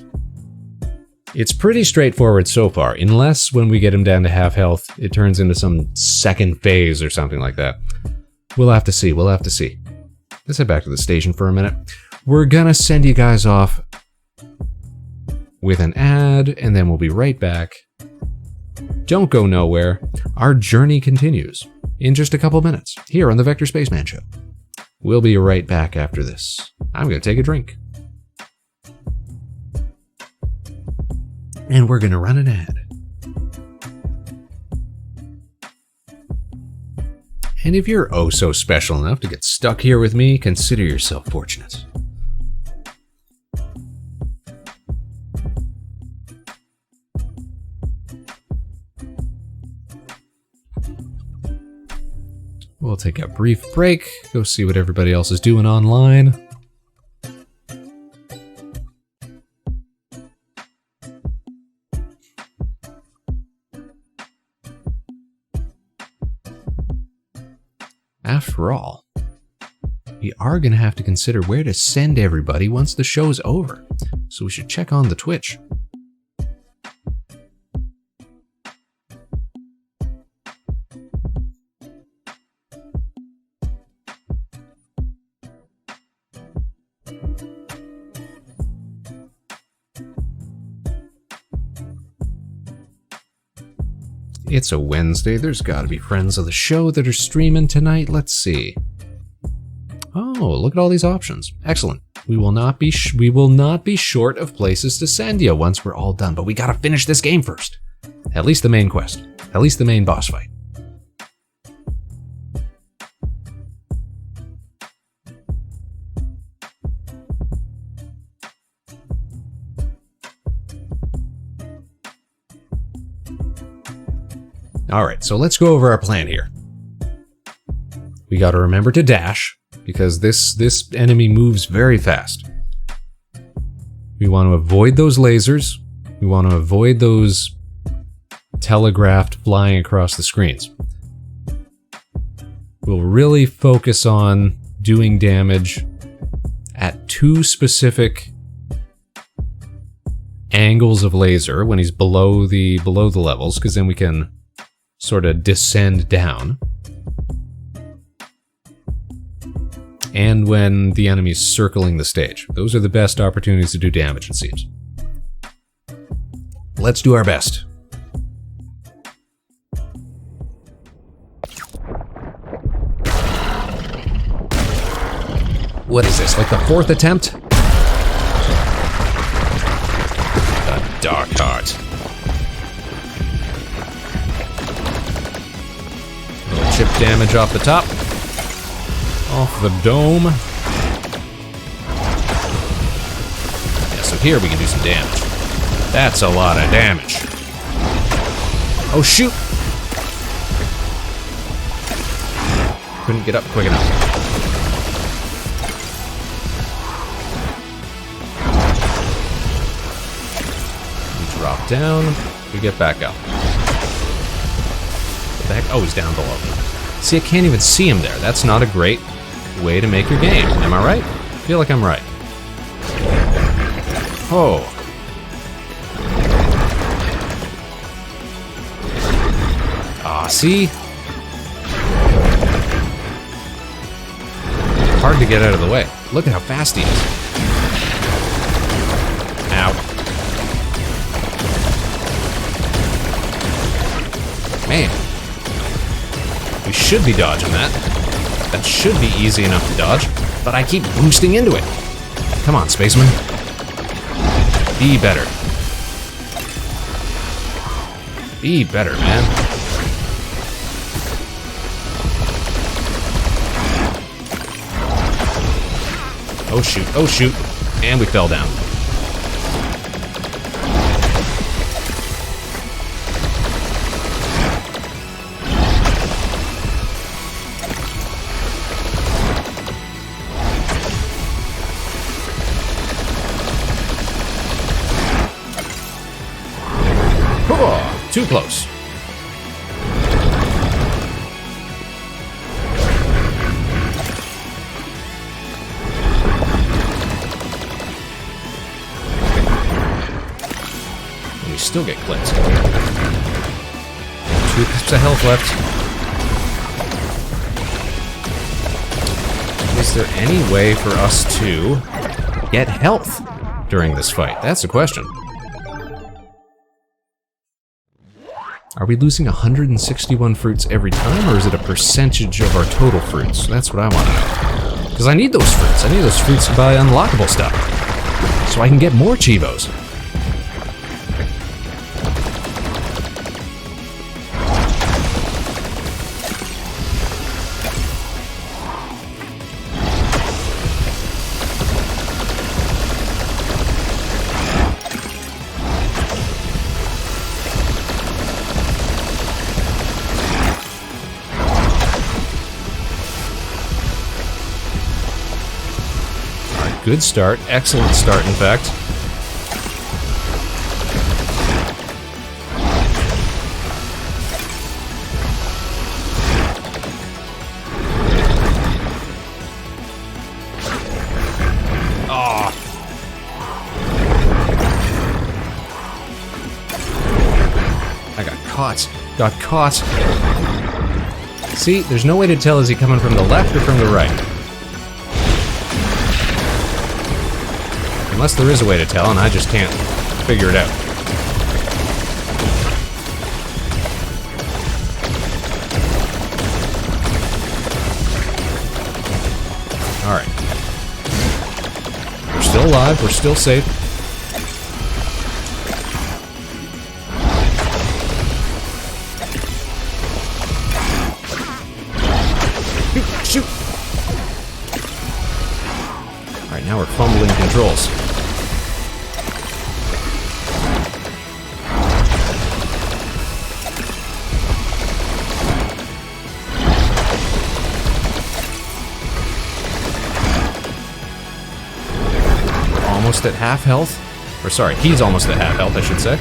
It's pretty straightforward so far, unless when we get him down to half health, it turns into some second phase or something like that. We'll have to see, Let's head back to the station for a minute. We're gonna send you guys off with an ad, and then we'll be right back. Don't go nowhere. Our journey continues in just a couple minutes here on the Vector Spaceman Show. We'll be right back after this. I'm gonna take a drink. And we're gonna run an ad. And if you're oh so special enough to get stuck here with me, consider yourself fortunate. We'll take a brief break, go see what everybody else is doing online. After all, we are going to have to consider where to send everybody once the show's over, so we should check on the Twitch. It's a Wednesday. There's got to be friends of the show that are streaming tonight. Let's see. Oh, look at all these options. Excellent. We will not be short of places to send you once we're all done. But we got to finish this game first. At least the main quest. At least the main boss fight. Alright, so let's go over our plan here. We gotta remember to dash, because this enemy moves very fast. We want to avoid those lasers. We want to avoid those telegraphed flying across the screens. We'll really focus on doing damage at two specific angles of laser when he's below the levels, because then we can sort of descend down. and when the enemy's circling the stage. Those are the best opportunities to do damage, it seems. Let's do our best. What is this, like the 4th attempt? The Dark Heart. Little chip damage off the top. Off the dome. Yeah, so here we can do some damage. That's a lot of damage. Oh, shoot! Couldn't get up quick enough. We drop down. We get back up. What the heck? Oh, he's down below. See, I can't even see him there. That's not a great way to make your game. Am I right? I feel like I'm right. Oh. Ah, see? Hard to get out of the way. Look at how fast he is. Ow. Man. We should be dodging that. That should be easy enough to dodge, but I keep boosting into it. Come on, Spaceman. Be better. Be better, man. Oh shoot, oh shoot. And we fell down. Oh, too close. We still get clipped. 2 pips of health left. Is there any way for us to get health during this fight? That's the question. Are we losing 161 fruits every time, or is it a percentage of our total fruits? That's what I want to know. Because I need those fruits. I need those fruits to buy unlockable stuff, so I can get more Chivos. Good start. Excellent start, in fact. Oh. I got caught. Got caught. See, there's no way to tell, is he coming from the left or from the right? Unless there is a way to tell, and I just can't figure it out. Alright. We're still alive, we're still safe. Shoot! Alright, now we're fumbling controls. Almost at half health. Or sorry, he's almost at half health, I should say.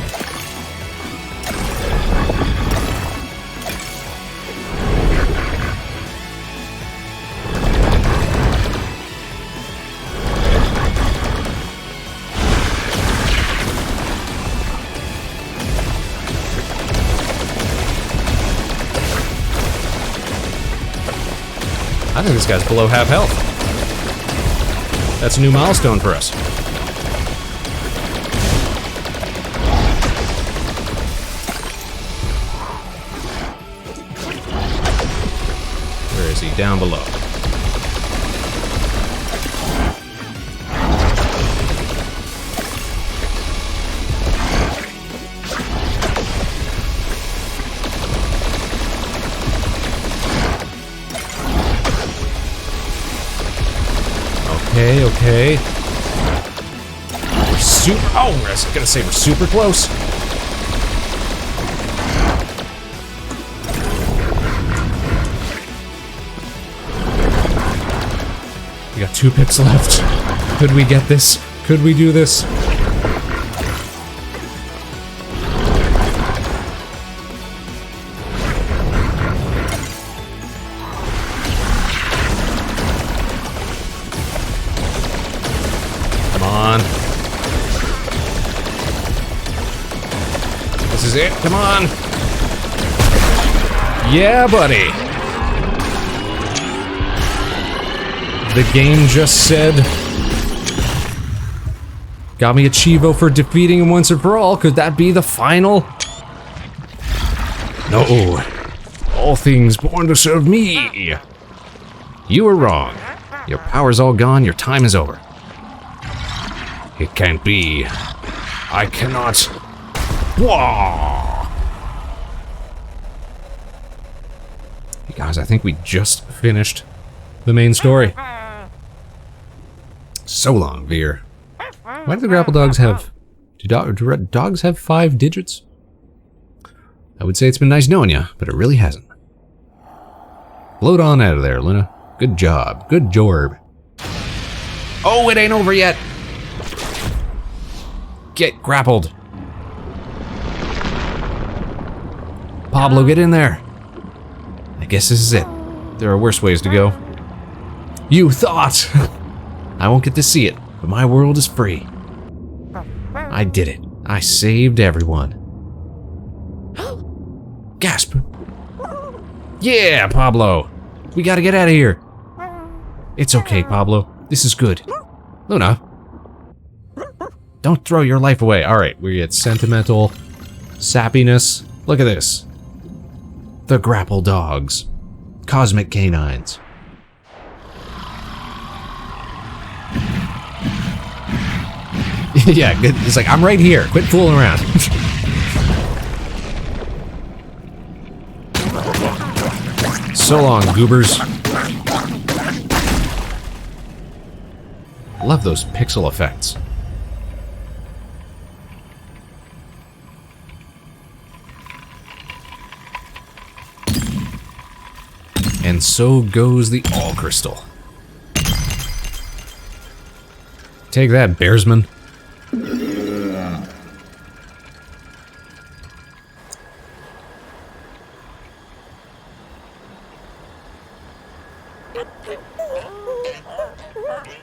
I think this guy's below half health. That's a new milestone for us. Where is he? Down below. Okay. We're super. Oh, I was gonna say we're super close. We got 2 picks left. Could we get this? Could we do this? This is it. Come on. Yeah, buddy. The game just said. Got me a Chivo for defeating him once and for all. Could that be the final? No. All things born to serve me. You were wrong. Your power's all gone. Your time is over. It can't be. I cannot. Whoa! Hey guys, I think we just finished the main story. So long, Veer. Why do the Grapple Dogs have... Do dogs have 5 digits? I would say it's been nice knowing you, but it really hasn't. Float on out of there, Luna. Good job. Good job. Oh, it ain't over yet! Get grappled. Pablo, get in there. I guess this is it. There are worse ways to go. You thought! I won't get to see it, but my world is free. I did it. I saved everyone. Gasp! Yeah, Pablo! We gotta get out of here. It's okay, Pablo. This is good. Luna. Don't throw your life away. Alright, we get sentimental sappiness. Look at this. The Grapple Dogs. Cosmic Canines. Yeah, it's like, I'm right here. Quit fooling around. So long, goobers. Love those pixel effects. And so goes the All Crystal. Take that, Bearsman.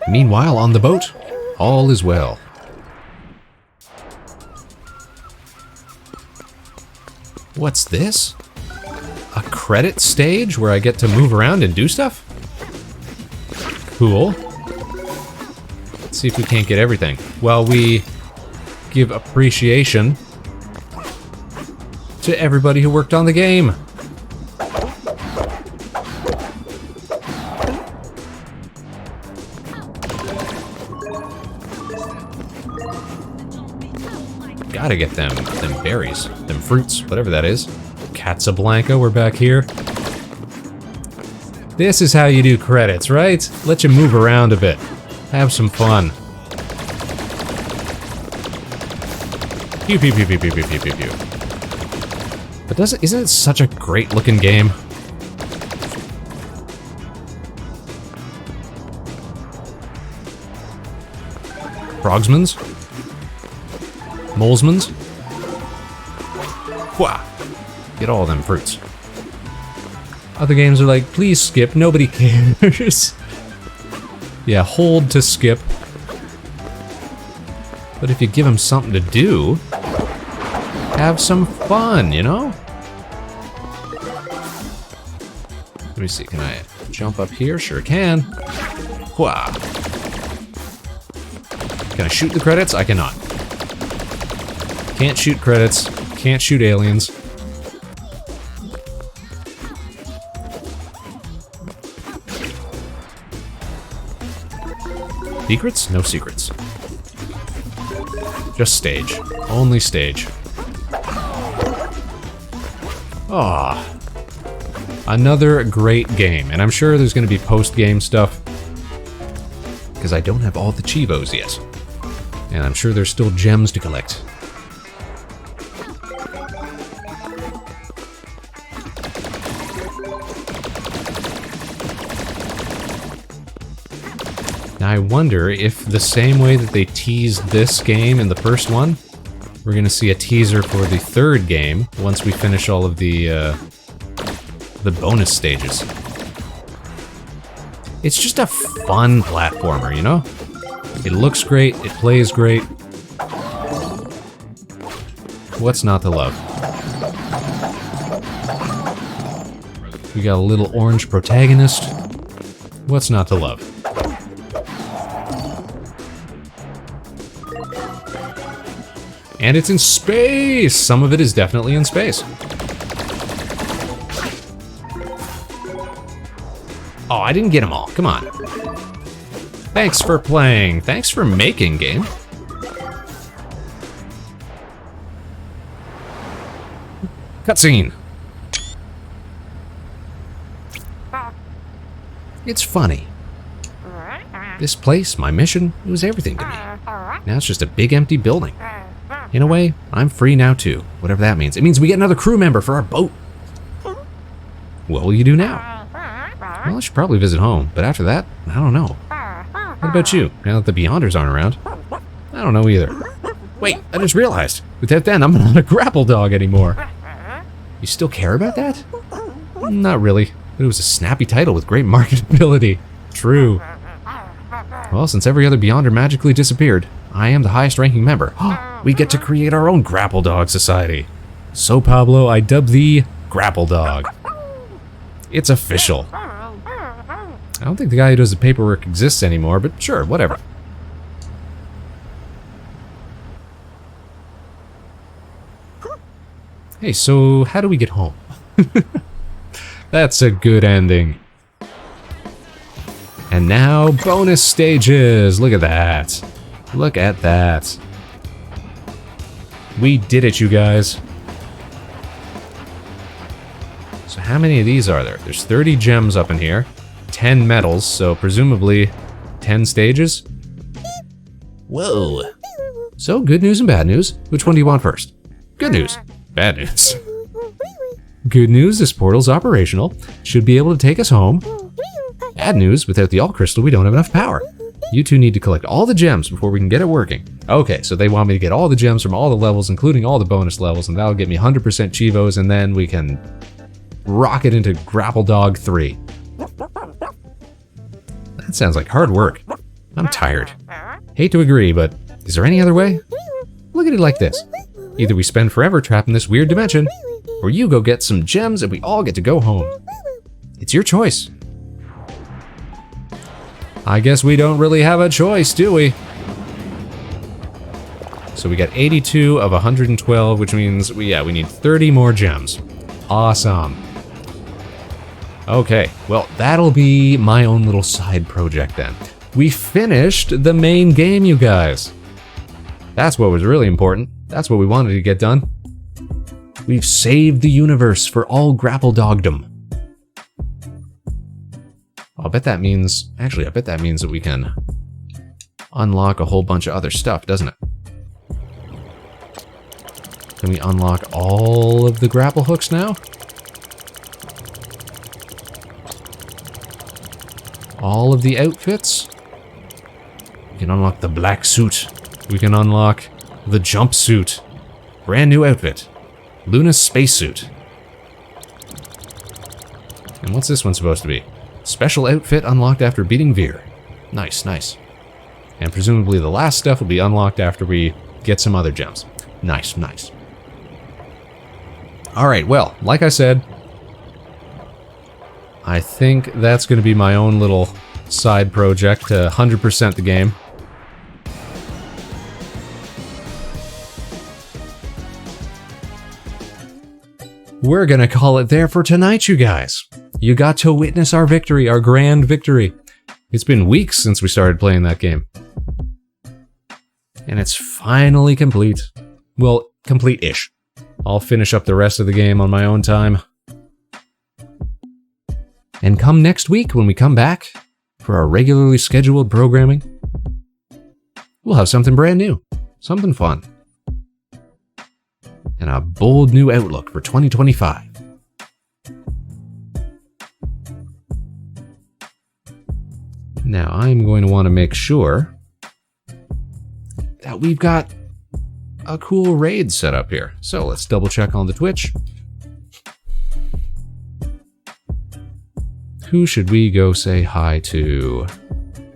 Meanwhile, on the boat, all is well. What's this? A credit stage where I get to move around and do stuff? Cool. Let's see if we can't get everything. While we give appreciation to everybody who worked on the game. Gotta get them berries, them fruits, whatever that is. Casablanca, we're back here. This is how you do credits, right? Let you move around a bit. Have some fun. Pew pew pew pew pew pew pew pew pew. But isn't it such a great looking game? Frogsmans? Molesmans? Wah! Get all them fruits. Other games are like, please skip, nobody cares. Yeah, hold to skip. But if you give them something to do, have some fun, you know? Let me see, can I jump up here? Sure can. Wah! Can I shoot the credits? I cannot. Can't shoot credits. Can't shoot aliens. Secrets? No secrets. Just stage. Only stage. Ah. Another great game. And I'm sure there's going to be post-game stuff. Because I don't have all the Chivos yet. And I'm sure there's still gems to collect. Now I wonder if the same way that they teased this game in the first one, we're gonna see a teaser for the third game once we finish all of the bonus stages. It's just a fun platformer, you know? It looks great, it plays great. What's not to love? We got a little orange protagonist. What's not to love? And it's in space! Some of it is definitely in space. Oh, I didn't get them all. Come on. Thanks for playing. Thanks for making, game. Cutscene. It's funny. This place, my mission, it was everything to me. Now it's just a big empty building. In a way, I'm free now too, whatever that means. It means we get another crew member for our boat. What will you do now? Well, I should probably visit home, but after that, I don't know. What about you, now that the Beyonders aren't around? I don't know either. Wait, I just realized, without that, I'm not a Grapple Dog anymore. You still care about that? Not really, but it was a snappy title with great marketability. True. Well, since every other Beyonder magically disappeared, I am the highest ranking member. We get to create our own Grapple Dog Society. So Pablo, I dub thee Grapple Dog. It's official. I don't think the guy who does the paperwork exists anymore, but sure, whatever. Hey, so how do we get home? That's a good ending. And now, bonus stages! Look at that. Look at that. We did it, you guys. So how many of these are there? There's 30 gems up in here. 10 medals, so presumably 10 stages? Whoa. So, good news and bad news. Which one do you want first? Good news. Bad news. Good news, this portal's operational. Should be able to take us home. Bad news, without the All Crystal, we don't have enough power. You two need to collect all the gems before we can get it working. Okay, so they want me to get all the gems from all the levels, including all the bonus levels, and that'll get me 100% Chivos, and then we can rocket into Grapple Dog 3. That sounds like hard work. I'm tired. Hate to agree, but is there any other way? Look at it like this. Either we spend forever trapped in this weird dimension, or you go get some gems and we all get to go home. It's your choice. I guess we don't really have a choice, do we? So we got 82 of 112, which means, we need 30 more gems. Awesome. Okay, well, that'll be my own little side project then. We finished the main game, you guys. That's what was really important. That's what we wanted to get done. We've saved the universe for all Grapple Dogdom. I bet that means that we can unlock a whole bunch of other stuff, doesn't it? Can we unlock all of the grapple hooks now? All of the outfits? We can unlock the black suit. We can unlock the jumpsuit. Brand new outfit. Luna's spacesuit. And what's this one supposed to be? Special outfit unlocked after beating Veer. Nice, nice. And presumably the last stuff will be unlocked after we get some other gems. Nice, nice. Alright, well, like I said, I think that's going to be my own little side project to 100% the game. we're gonna call it there for tonight, you guys. You got to witness our victory, our grand victory. It's been weeks since we started playing that game. And it's finally complete. Well, complete-ish. I'll finish up the rest of the game on my own time. And come next week when we come back for our regularly scheduled programming, we'll have something brand new, something fun, and a bold new outlook for 2025. Now, I'm going to want to make sure that we've got a cool raid set up here. So let's double check on the Twitch. Who should we go say hi to?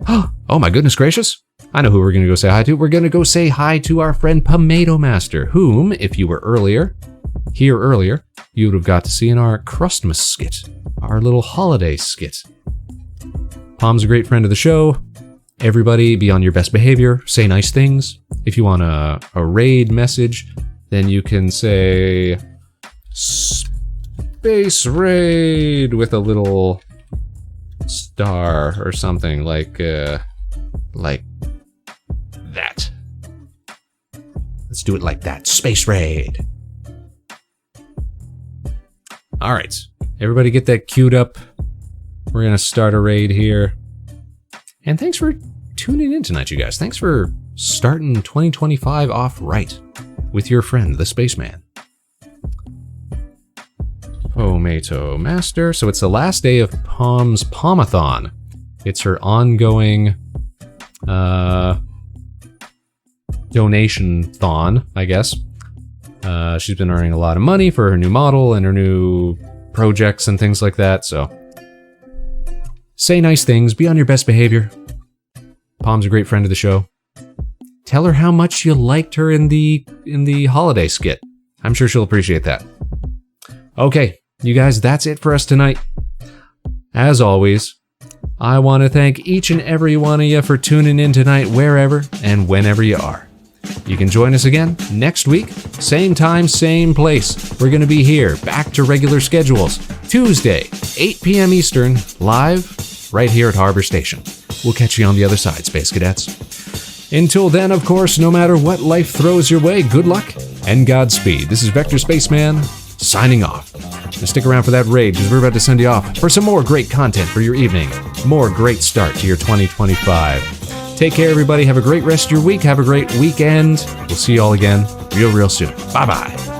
Oh my goodness gracious. I know who we're going to go say hi to. We're going to go say hi to our friend Tomato Master, whom, if you were here earlier, you would have got to see in our Christmas skit, our little holiday skit. Pom's a great friend of the show. Everybody be on your best behavior, say nice things. If you want a raid message, then you can say Space Raid with a little star or something like that. Let's do it like that. Space Raid. All right, everybody get that queued up. We're gonna start a raid here. And thanks for tuning in tonight, you guys. Thanks for starting 2025 off right with your friend, the Spaceman. Tomato Master. So it's the last day of Pom's Pomathon. It's her ongoing donation thon, I guess. She's been earning a lot of money for her new model and her new projects and things like that, so say nice things, be on your best behavior. Pom's a great friend of the show. Tell her how much you liked her in the holiday skit. I'm sure she'll appreciate that. Okay, you guys, that's it for us tonight. As always, I want to thank each and every one of you for tuning in tonight wherever and whenever you are. You can join us again next week, same time, same place. We're going to be here, back to regular schedules. Tuesday, 8 p.m. Eastern, live, right here at Harbor Station. We'll catch you on the other side, Space Cadets. Until then, of course, no matter what life throws your way, good luck and Godspeed. This is Vector Spaceman, signing off. Now stick around for that raid, because we're about to send you off for some more great content for your evening. More great start to your 2025. Take care, everybody. Have a great rest of your week. Have a great weekend. We'll see you all again real soon. Bye-bye.